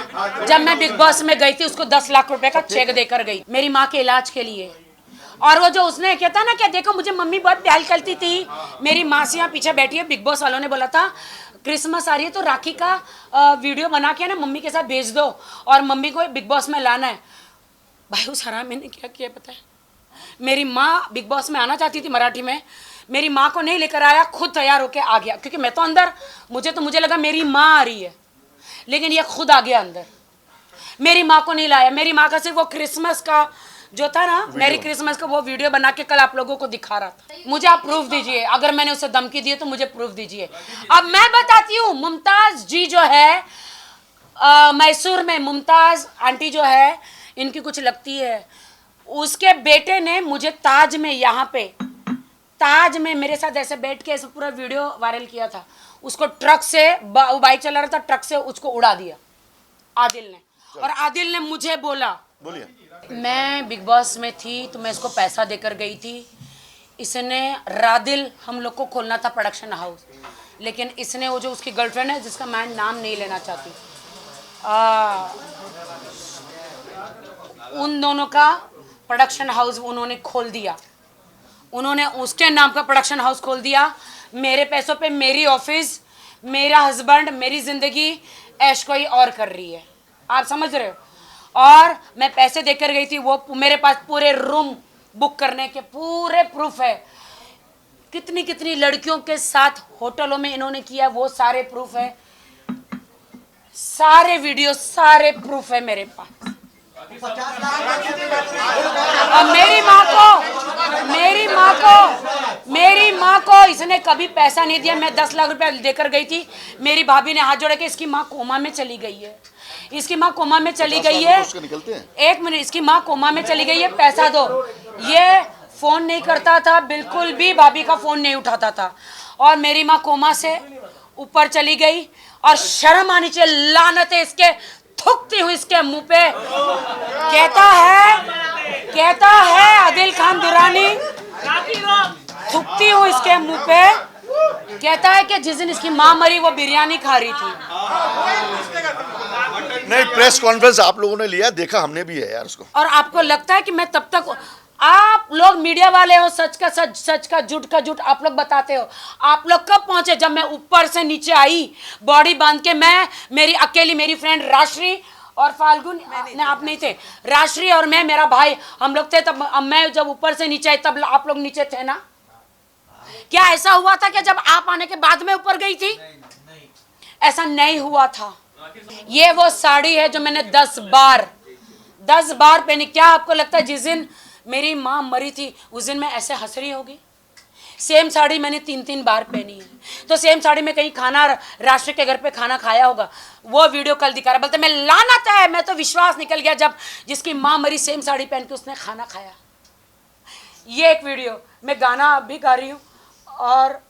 जब मैं बिग बॉस में गई थी उसको 10 लाख रुपए का चेक देकर गई मेरी माँ के इलाज के लिए। और वो जो उसने कहता ना कि देखो मुझे मम्मी बहुत प्यार करती थी, मेरी मासियाँ पीछे बैठी है, बिग बॉस वालों ने बोला था क्रिसमस आ रही है तो राखी का वीडियो बना के ना मम्मी के साथ भेज दो और मम्मी को बिग बॉस में लाना है। भाई उस हरामी ने क्या किया पता है? मेरी माँ बिग बॉस में आना चाहती थी मराठी में, मेरी माँ को नहीं लेकर आया, खुद तैयार होके आ गया, क्योंकि मैं तो अंदर, मुझे लगा मेरी माँ आ रही है, लेकिन ये खुद आ गया अंदर। मेरी माँ को नहीं लाया, मेरी माँ का सिर्फ वो क्रिसमस का जो था ना, मेरी क्रिसमस का वो वीडियो बना के कल आप लोगों को दिखा रहा था। मुझे आप प्रूफ दीजिए, अगर मैंने उसे धमकी दी है तो मुझे प्रूफ दीजिए। अब मैं बताती हूँ, मुमताज जी जो है मैसूर में, मुमताज आंटी जो है, इनकी कुछ लगती है, उसके बेटे ने मुझे ताज में, यहाँ पे ताज में मेरे साथ ऐसे बैठ के ऐसे पूरा वीडियो वायरल किया था। उसको ट्रक से, वो बाइक चला रहा था, ट्रक से उसको उड़ा दिया आदिल ने। और आदिल ने मुझे बोला, मैं बिग बॉस में थी तो मैं इसको पैसा देकर गई थी, इसने रादिल हम लोग को खोलना था प्रोडक्शन हाउस, लेकिन इसने वो जो उसकी गर्लफ्रेंड है जिसका मैं नाम नहीं लेना चाहती, उन दोनों का प्रोडक्शन हाउस उन्होंने खोल दिया। उन्होंने उसके नाम का प्रोडक्शन हाउस खोल दिया, मेरे पैसों पे मेरी ऑफिस, मेरा हस्बैंड, मेरी ज़िंदगी ऐश कोई और कर रही है, आप समझ रहे हो। और मैं पैसे देकर गई थी, वो मेरे पास पूरे रूम बुक करने के पूरे प्रूफ है, कितनी कितनी लड़कियों के साथ होटलों में इन्होंने किया, वो सारे प्रूफ है, सारे वीडियो, सारे प्रूफ है मेरे पास। और मेरी माँ को इसने कभी पैसा नहीं दिया। मैं 10 लाख रुपया देकर गई थी, मेरी भाभी ने हाथ जोड़ के इसकी माँ कोमा में चली गई है, इसकी माँ कोमा में चली गई है, एक मिनट, इसकी माँ कोमा में चली गई है, पैसा दो। ये फोन नहीं करता था, बिल्कुल भी भाभी का फोन नहीं उठाता था, और मेरी माँ कोमा से ऊपर चली गई। और शर्म आनी चाहिए, लानत है इसके, थूकती हूँ इसके मुंह पे। कहता है आदिल खान दुरानी, थूकती हूँ इसके मुंह पे, कहता है कि जिस दिन इसकी माँ मरी वो बिरयानी खा रही थी। नहीं, प्रेस कॉन्फ्रेंस आप लोगों ने लिया, देखा हमने भी है यार उसको। और आपको लगता है कि मैं तब तक, आप लोग मीडिया वाले हो, सच का सच, सच का झूठ आप लोग बताते हो। आप लोग कब पहुंचे? जब मैं ऊपर से नीचे आई बॉडी बांध के, मैं, मेरी अकेली, मेरी फ्रेंड राश्री और फाल्गुन, आप नहीं थे, राश्री और मैं, मेरा भाई, हम लोग थे। तब मैं जब ऊपर से नीचे आई तब आप लोग नीचे थे ना। क्या ऐसा हुआ था कि जब आप आने के बाद में ऊपर गई थी? ऐसा नहीं हुआ था। ये वो साड़ी है जो मैंने 10 बार पहनी। क्या आपको लगता है जिस दिन मेरी माँ मरी थी उस दिन मैं ऐसे हंस रही होगी? सेम साड़ी मैंने 3 बार पहनी है। तो सेम साड़ी में कहीं खाना, राष्ट्र के घर पे खाना खाया होगा, वो वीडियो कल दिखा रहा, बोलते मैं लानत है, मैं तो विश्वास निकल गया जब जिसकी माँ मरी सेम साड़ी पहन के उसने खाना खाया। ये एक वीडियो, मैं गाना भी गा रही हूँ, और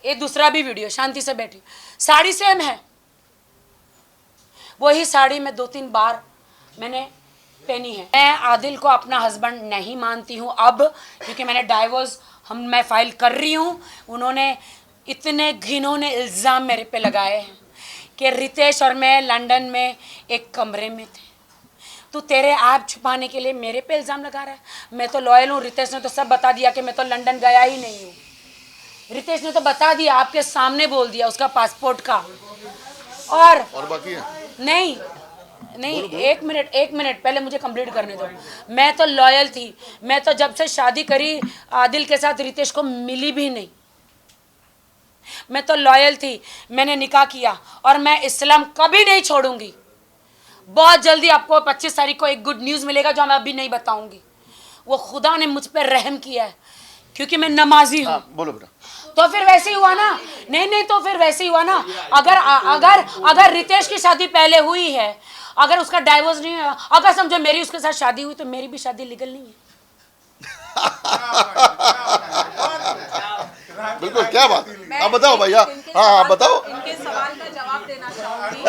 ये दूसरा भी वीडियो, शांति से बैठी, साड़ी सेम है, वही साड़ी मैं 2-3 बार मैंने पहनी है। मैं आदिल को अपना हस्बैंड नहीं मानती हूँ अब, क्योंकि मैंने डाइवोर्स मैं फाइल कर रही हूँ। उन्होंने इतने घिनौने इल्ज़ाम मेरे पे लगाए हैं कि रितेश और मैं लंदन में एक कमरे में थे, तू तेरे आप छुपाने के लिए मेरे पे इल्ज़ाम लगा रहा है। मैं तो लॉयल हूँ, रितेश ने तो सब बता दिया कि मैं तो लंदन गया ही नहीं हूँ। रितेश ने तो बता दिया, आपके सामने बोल दिया उसका पासपोर्ट का। और बाकी है? नहीं, एक मिनट पहले मुझे कंप्लीट करने दो। मैं तो लॉयल थी, मैं तो जब से शादी करी आदिल के साथ रितेश को मिली भी नहीं। मैं तो लॉयल थी, मैंने निकाह किया, और मैं इस्लाम कभी नहीं छोड़ूंगी। बहुत जल्दी आपको 25 तारीख को एक गुड न्यूज़ मिलेगा जो मैं अभी नहीं बताऊंगी। वो खुदा ने मुझ पर रहम किया है क्योंकि मैं नमाजी हूँ। बोलो बेटा। तो फिर वैसे ही हुआ ना। नहीं, तो फिर वैसे ही हुआ ना। अगर रितेश की शादी पहले हुई है, अगर उसका डाइवोर्स नहीं हुआ, अगर समझो मेरी उसके साथ शादी हुई, तो मेरी भी शादी लीगल नहीं है। बिल्कुल, क्या बात है, आप बताओ भैया। हाँ, बताओ। इनके सवाल का जवाब देना चाहूंगी।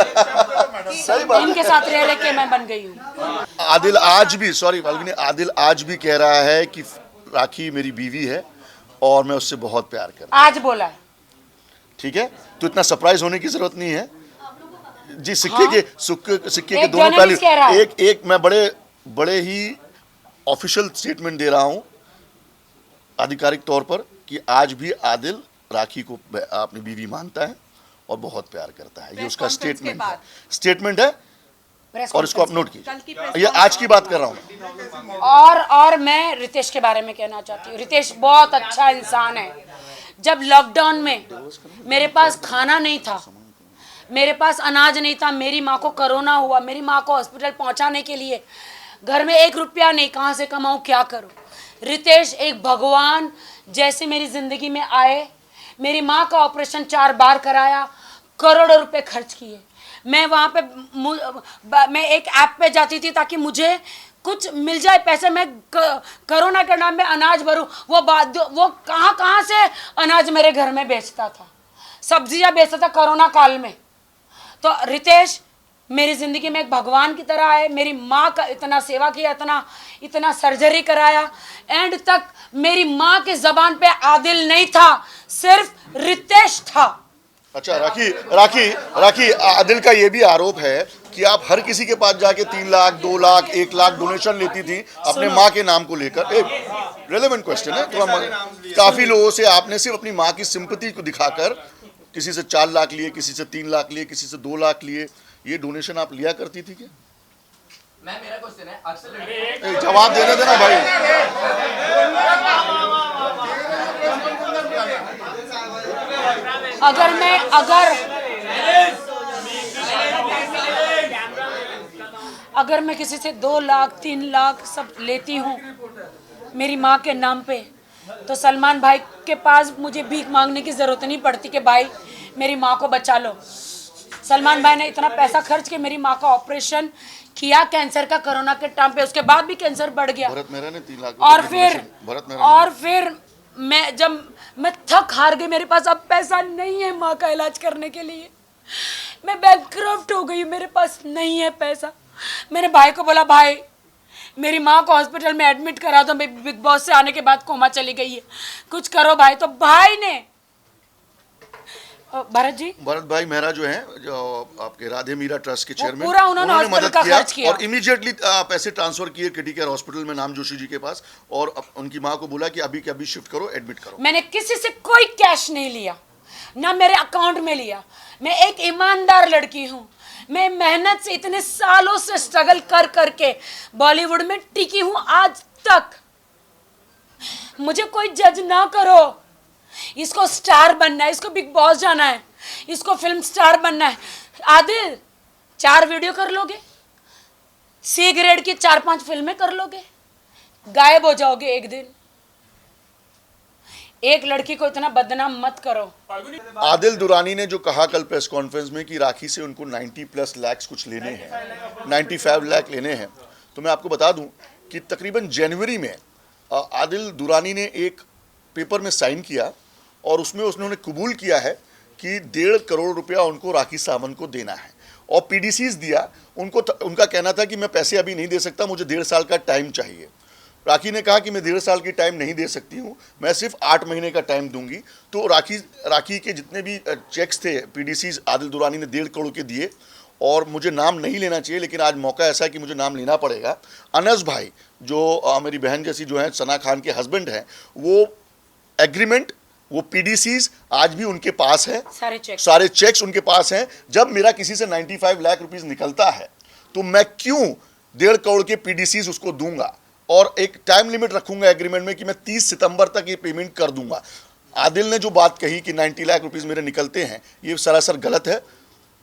सही बात, इनके साथ रह लेके मैं बन गई हूँ। आदिल आज भी, सॉरी फाल्गुनी, आदिल आज भी कह रहा है कि राखी मेरी बीवी है और मैं उससे बहुत प्यार करता हूं। आज बोला है। ठीक है, तो इतना सरप्राइज होने की जरूरत नहीं है जी। सिक्के के एक दोनों जर्नलिस्ट कह रहा है। एक मैं बड़े ही ऑफिशियल स्टेटमेंट दे रहा हूं आधिकारिक तौर पर कि आज भी आदिल राखी को अपनी बीवी मानता है और बहुत प्यार करता है। ये उसका स्टेटमेंट है और इसको आप नोट कीजिए। ये आज की बात कर रहा हूँ। और मैं रितेश के बारे में कहना चाहती हूँ। रितेश बहुत अच्छा इंसान है। जब लॉकडाउन में मेरे पास खाना नहीं था, मेरे पास अनाज नहीं था, मेरी माँ को कोरोना हुआ, मेरी माँ को हॉस्पिटल पहुँचाने के लिए घर में 1 रुपया नहीं, कहाँ से कमाऊँ, क्या करूँ। रितेश एक भगवान जैसे मेरी ज़िंदगी में आए। मेरी माँ का ऑपरेशन 4 बार कराया, करोड़ों रुपए खर्च किए। मैं वहाँ पे मैं एक ऐप पे जाती थी ताकि मुझे कुछ मिल जाए पैसे, मैं कोरोना के नाम में अनाज भरूँ। वो कहाँ से अनाज मेरे घर में बेचता था, सब्जियाँ बेचता था कोरोना काल में। तो रितेश मेरी ज़िंदगी में एक भगवान की तरह है। मेरी माँ का इतना सेवा किया, इतना सर्जरी कराया। एंड तक मेरी माँ की ज़बान पे आदिल नहीं था, सिर्फ रितेश था। अच्छा राखी राखी राखी आदिल का ये भी आरोप है कि आप हर किसी के पास जाके 3 लाख 2 लाख 1 लाख डोनेशन लेती थी अपने माँ के नाम को लेकर। एक रेलेवेंट क्वेश्चन है, तो काफी लोगों से आपने सिर्फ अपनी माँ की सिंपैथी को दिखाकर किसी से 4 लाख लिए, किसी से 3 लाख लिए, किसी से 2 लाख लिए, ये डोनेशन आप लिया करती थी क्या? मेरा क्वेश्चन है, अक्सर जवाब देने देना भाई। अगर मैं किसी से 2 लाख 3 लाख सब लेती हूँ मेरी माँ के नाम पे, तो सलमान भाई के पास मुझे भीख मांगने की जरूरत नहीं पड़ती कि भाई मेरी माँ को बचा लो। सलमान भाई ने इतना पैसा खर्च के मेरी माँ का ऑपरेशन किया कैंसर का, कोरोना के टाइम पे, उसके बाद भी कैंसर बढ़ गया। भरत मेहरा ने 3 लाख और फिर मैं थक हार गई, मेरे पास अब पैसा नहीं है माँ का इलाज करने के लिए, मैं बैंकक्रप्ट हो गई, मेरे पास नहीं है पैसा। मैंने भाई को बोला भाई मेरी माँ को हॉस्पिटल में एडमिट करा दो, मैं बिग बॉस से आने के बाद कोमा चली गई है, कुछ करो भाई। तो भाई ने भरत भाई मेहरा जो हैं, जो आपके राधे मीरा ट्रस्ट के चेयरमैन, पूरा उन्होंने मदद किया और इमीडिएटली पैसे ट्रांसफर किए किटी केयर हॉस्पिटल में नाम जोशी जी के पास, और उनकी माँ को बोला कि अभी के अभी शिफ्ट करो, एडमिट करो। मैंने किसी से कोई कैश नहीं लिया, ना मेरे अकाउंट में लिया। मैं एक ईमानदार लड़की हूँ, मैं मेहनत से इतने सालों से स्ट्रगल कर करके बॉलीवुड में टिकी हूँ आज तक। मुझे कोई जज ना करो, इसको स्टार बनना है, इसको बिग बॉस जाना है, इसको फिल्म स्टार बनना है। आदिल 4 वीडियो कर लोगे, सी ग्रेड की 4-5 फिल्में कर लोगे, गायब हो जाओगे एक दिन। एक लड़की को इतना बदनाम मत करो। आदिल दुरानी ने जो कहा कल प्रेस कॉन्फ्रेंस में कि राखी से उनको 90+ लाख कुछ लेने हैं, 95 लाख लेने हैं, तो मैं आपको बता दूं कि तकरीबन जनवरी में आदिल दुरानी ने एक पेपर में साइन किया और उसमें उन्होंने कबूल किया है कि 1.5 करोड़ रुपया उनको राखी सावंत को देना है, और पीडीसीज दिया उनको। उनका कहना था कि मैं पैसे अभी नहीं दे सकता, मुझे 1.5 साल का टाइम चाहिए। राखी ने कहा कि मैं 1.5 साल की टाइम नहीं दे सकती हूँ, मैं सिर्फ 8 महीने का टाइम दूंगी। तो राखी के जितने भी चेक्स थे पीडीसीज आदिल दुरानी ने 1.5 करोड़ के दिए, और मुझे नाम नहीं लेना चाहिए लेकिन आज मौका ऐसा है कि मुझे नाम लेना पड़ेगा। अनस भाई जो मेरी बहन जैसी जो है, सना खान के हस्बैंड हैं, वो एग्रीमेंट, वो पीडीसीज आज भी उनके पास है, सारे चेक्स उनके पास हैं। जब मेरा किसी से 95 लाख रुपीस निकलता है तो मैं क्यों 1.5 करोड़ के पीडीसीज उसको दूंगा, और एक टाइम लिमिट रखूंगा एग्रीमेंट में कि मैं 30 सितंबर तक ये पेमेंट कर दूंगा। आदिल ने जो बात कही कि 90 लाख रुपीस मेरे निकलते हैं, ये सरासर गलत है।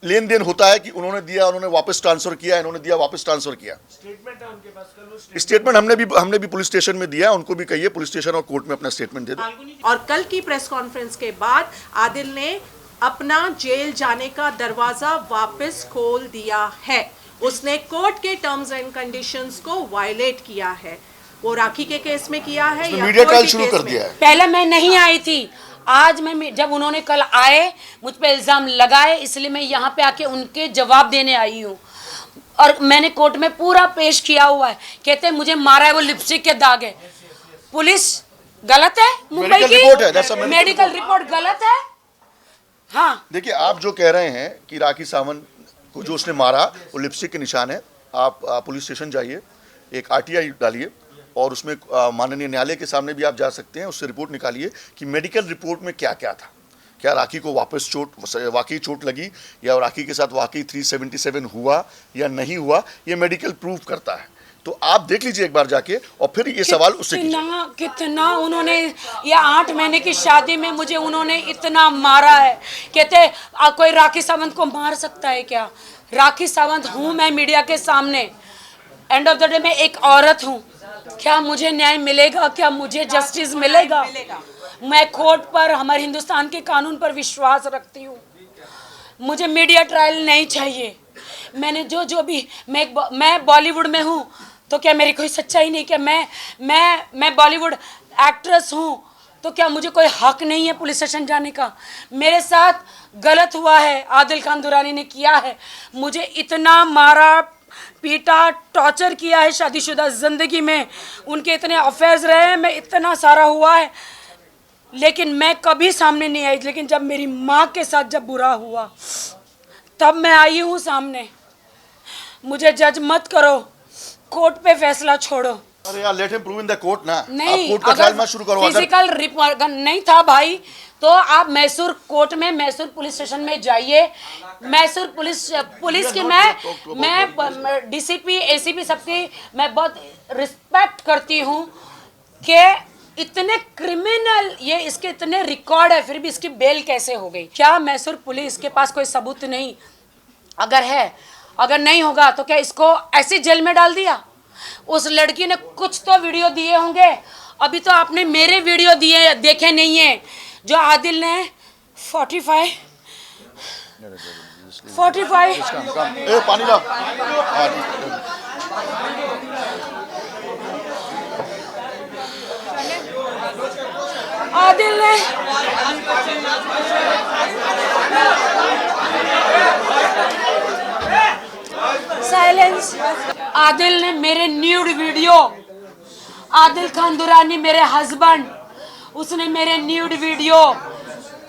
लेन देन होता है कि उन्होंने दिया, उन्होंने वापस ट्रांसफर किया, इन्होंने दिया, वापस ट्रांसफर किया। स्टेटमेंट है उनके पास, स्टेटमेंट हमने भी पुलिस स्टेशन में दिया, उनको भी कहिए पुलिस स्टेशन और कोर्ट में अपना स्टेटमेंट दे दो। और कल की प्रेस कॉन्फ्रेंस के बाद आदिल ने अपना जेल जाने का दरवाजा वापस खोल दिया है। उसने कोर्ट के टर्म्स एंड कंडीशंस को वायलेट किया है। वो राखी के केस में किया है या मीडिया ट्रायल शुरू कर दिया है। पहले मैं नहीं आई थी, आज मैं, जब उन्होंने कल आए मुझ पे इल्ज़ाम लगाए, इसलिए मैं यहाँ पे आके उनके जवाब देने आई हूँ। और मैंने कोर्ट में पूरा पेश किया हुआ है। कहते हैं मुझे मारा है, वो लिपस्टिक के दाग है। पुलिस गलत है, मुंबई की मेडिकल रिपोर्ट गलत है। हाँ, देखिए आप जो कह रहे हैं कि राखी सावंत को जो उसने मारा वो लिपस्टिक के निशान है, आप पुलिस स्टेशन जाइए, एक आरटीआई डालिए, और उसमें माननीय न्यायालय के सामने भी आप जा सकते हैं, उससे रिपोर्ट निकालिए कि मेडिकल रिपोर्ट में क्या क्या था, क्या राखी को वापस वाकई चोट लगी, या राखी के साथ वाकई 377 हुआ या नहीं हुआ, ये मेडिकल प्रूव करता है। तो आप देख लीजिए एक बार जाके, और फिर ये सवाल उससे कितना उन्होंने, या 8 महीने की शादी में मुझे उन्होंने इतना मारा है। कहते कोई राखी सावंत को मार सकता है क्या? राखी सावंत हूँ मैं मीडिया के सामने, एंड ऑफ द डे मैं एक औरत हूँ। क्या मुझे न्याय मिलेगा? क्या मुझे जस्टिस मिलेगा? मैं कोर्ट पर, हमारे हिंदुस्तान के कानून पर विश्वास रखती हूँ। मुझे मीडिया ट्रायल नहीं चाहिए। मैंने जो भी, मैं बॉलीवुड में हूँ, तो क्या मेरी कोई सच्चाई नहीं? क्या मैं बॉलीवुड एक्ट्रेस हूँ, तो क्या मुझे कोई हक नहीं है पुलिस स्टेशन जाने का? मेरे साथ गलत हुआ है, आदिल खान दुरानी ने किया है, मुझे इतना मारा पीटा टॉर्चर किया है शादीशुदा जिंदगी में, उनके इतने अफेयर्स रहे हैं, मैं इतना सारा हुआ है, लेकिन मैं कभी सामने नहीं आई। लेकिन जब मेरी माँ के साथ जब बुरा हुआ तब मैं आई हूँ सामने। मुझे जज मत करो, कोर्ट पे फैसला छोड़ो। अरे यार let him prove in the court ना। नहीं, आप कोर्ट का ट्रायल मत शुरू करो। फिजिकल रिपोर्ट नहीं था भाई तो आप मैसूर कोर्ट में, मैसूर पुलिस स्टेशन में जाइए। मैसूर पुलिस की मैं डीसीपी एसीपी सबकी मैं बहुत रिस्पेक्ट करती हूँ कि इतने क्रिमिनल, ये इसके इतने रिकॉर्ड है फिर भी इसकी बेल कैसे हो गई? क्या मैसूर पुलिस के पास कोई सबूत नहीं? अगर है, अगर नहीं होगा तो क्या इसको ऐसे जेल में डाल दिया? उस लड़की ने कुछ तो वीडियो दिए होंगे। अभी तो आपने मेरे वीडियो दिए देखे नहीं है जो आदिल ने 45 ए पानी ला। आदिल ने साइलेंस। आदिल ने मेरे न्यूड वीडियो, आदिल खान दुरानी मेरे हस्बैंड, उसने मेरे न्यूड वीडियो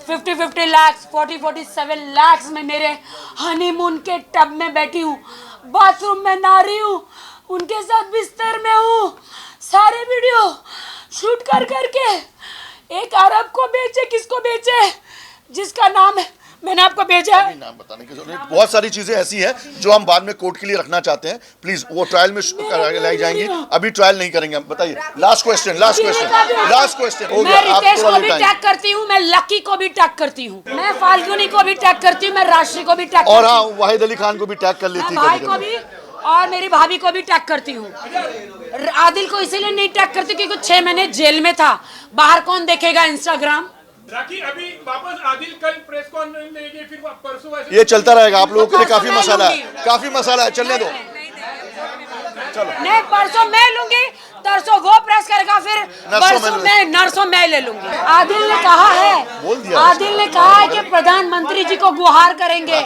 50 लाख 47 लाख में मेरे हनीमून के टब में बैठी हूँ, बाथरूम में नहा रही हूँ, उनके साथ बिस्तर में हूँ, सारे वीडियो शूट कर करके एक अरब को बेचे। किसको बेचे? जिसका नाम है मैंने आपको भेजा। नाम बताने की जरूरत नहीं। बहुत सारी चीजें ऐसी हैं जो हम बाद में कोर्ट के लिए रखना चाहते हैं। प्लीज वो ट्रायल में लाई जाएंगी, अभी ट्रायल नहीं करेंगे। बताइए लास्ट क्वेश्चन हो मैं रितेश को भी टैग करती हूँ, मैं लकी को भी टैग करती हूँ, मैं फाल्गुनी को भी टैग करती हूँ, मैं राशि को भी टैग करती हूँ, और हाँ वाहिद अली खान को भी टैग कर लेती भाई को भी और मेरी भाभी को भी टैग करती हूँ। आदिल को इसीलिए नहीं टैग करती क्योंकि 6 महीने जेल में था, बाहर कौन देखेगा इंस्टाग्राम। राखी अभी वापस आदिल कल प्रेस कॉन्फ्रेंस देंगे, फिर परसों ये चलता रहेगा। आप लोगों के लिए काफी मसाला है, चलने दो। नहीं परसों मैं लूंगी, तरसों वो प्रेस करेगा, फिर नरसों मैं ले लूंगी। आदिल ने कहा है, आदिल ने कहा है कि प्रधानमंत्री जी को गुहार करेंगे।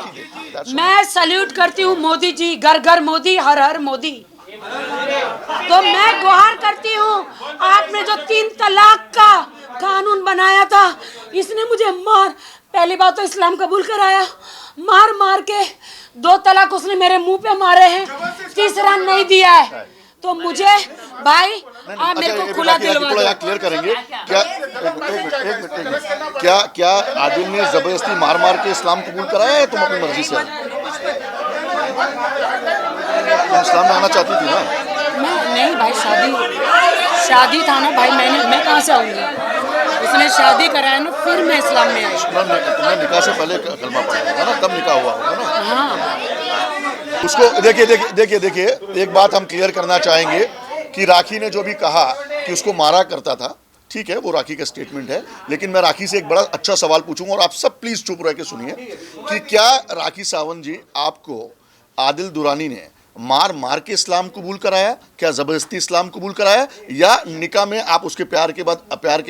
मैं सल्यूट करती हूँ मोदी जी, घर घर मोदी, हर हर मोदी। तो मैं गुहार करती हूँ, आपने जो 3 तलाक का कानून बनाया था इसने मुझे पहली बात तो इस्लाम कबूल कराया, मार के 2 तलाक उसने मेरे मुंह पे मारे हैं, तीसरा नहीं दिया है। तो मुझे भाई आप मेरे को खुला दिलवा दो। क्लियर करेंगे क्या आदिल ने जबरदस्ती मार के इस्लाम कबूल कराया है? तुम अपनी मर्जी से इस्लाम में आना चाहती थी ना? नहीं भाई, शादी था ना भाई, मैं कहाँ से आऊंगी? उसने शादी कराया ना, फिर मैं इस्लाम में आई। तुमने निकाह से पहले कलमा पढ़ा होगा ना, तब निकाह हुआ होगा ना? हाँ। उसको देखिए एक बात हम क्लियर करना चाहेंगे कि राखी ने जो भी कहा कि उसको मारा करता था, ठीक है, वो राखी का स्टेटमेंट है। लेकिन मैं राखी से एक बड़ा अच्छा सवाल पूछूंगा और आप सब प्लीज चुप रह के सुनिए कि क्या राखी सावंत जी आपको आदिल दुरानी ने मार के इस्लाम कबूल कराया? क्या ज़बरदस्ती इस्लाम कबूल कराया, या निकाह में आप उसके प्यार के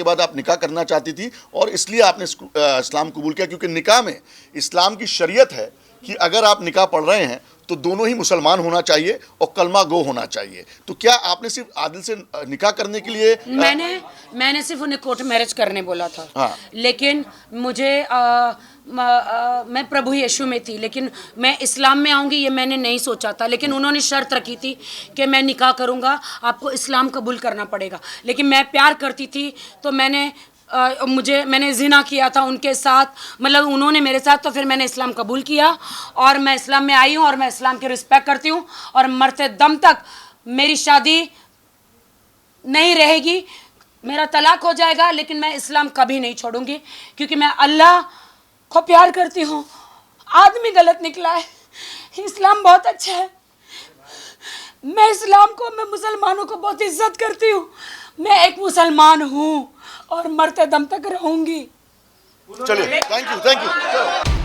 बाद आप निकाह करना चाहती थी और इसलिए आपने इस्लाम कबूल किया? क्योंकि निकाह में इस्लाम की शरीयत है कि अगर आप निकाह पढ़ रहे हैं तो दोनों ही मुसलमान होना चाहिए और कलमा गो होना चाहिए। तो क्या आपने सिर्फ आदिल से निकाह करने के लिए मैंने सिर्फ उन्हें कोर्ट मैरिज करने बोला था। हाँ। लेकिन मुझे मैं प्रभु यीशु में थी, लेकिन मैं इस्लाम में आऊँगी ये मैंने नहीं सोचा था। लेकिन उन्होंने शर्त रखी थी कि मैं निकाह करूँगा, आपको इस्लाम कबूल करना पड़ेगा। लेकिन मैं प्यार करती थी तो मैंने जिना किया था उनके साथ, मतलब उन्होंने मेरे साथ, तो फिर मैंने इस्लाम कबूल किया और मैं इस्लाम में आई हूँ और मैं इस्लाम की रिस्पेक्ट करती हूँ और मरते दम तक मेरी शादी नहीं रहेगी, मेरा तलाक हो जाएगा, लेकिन मैं इस्लाम कभी नहीं छोड़ूंगी क्योंकि मैं अल्लाह को प्यार करती हूँ। आदमी गलत निकला है, इस्लाम बहुत अच्छा है। मैं इस्लाम को, मैं मुसलमानों को बहुत इज्जत करती हूँ। मैं एक मुसलमान हूँ और मरते दम तक रहूंगी। चलिए, थैंक यू।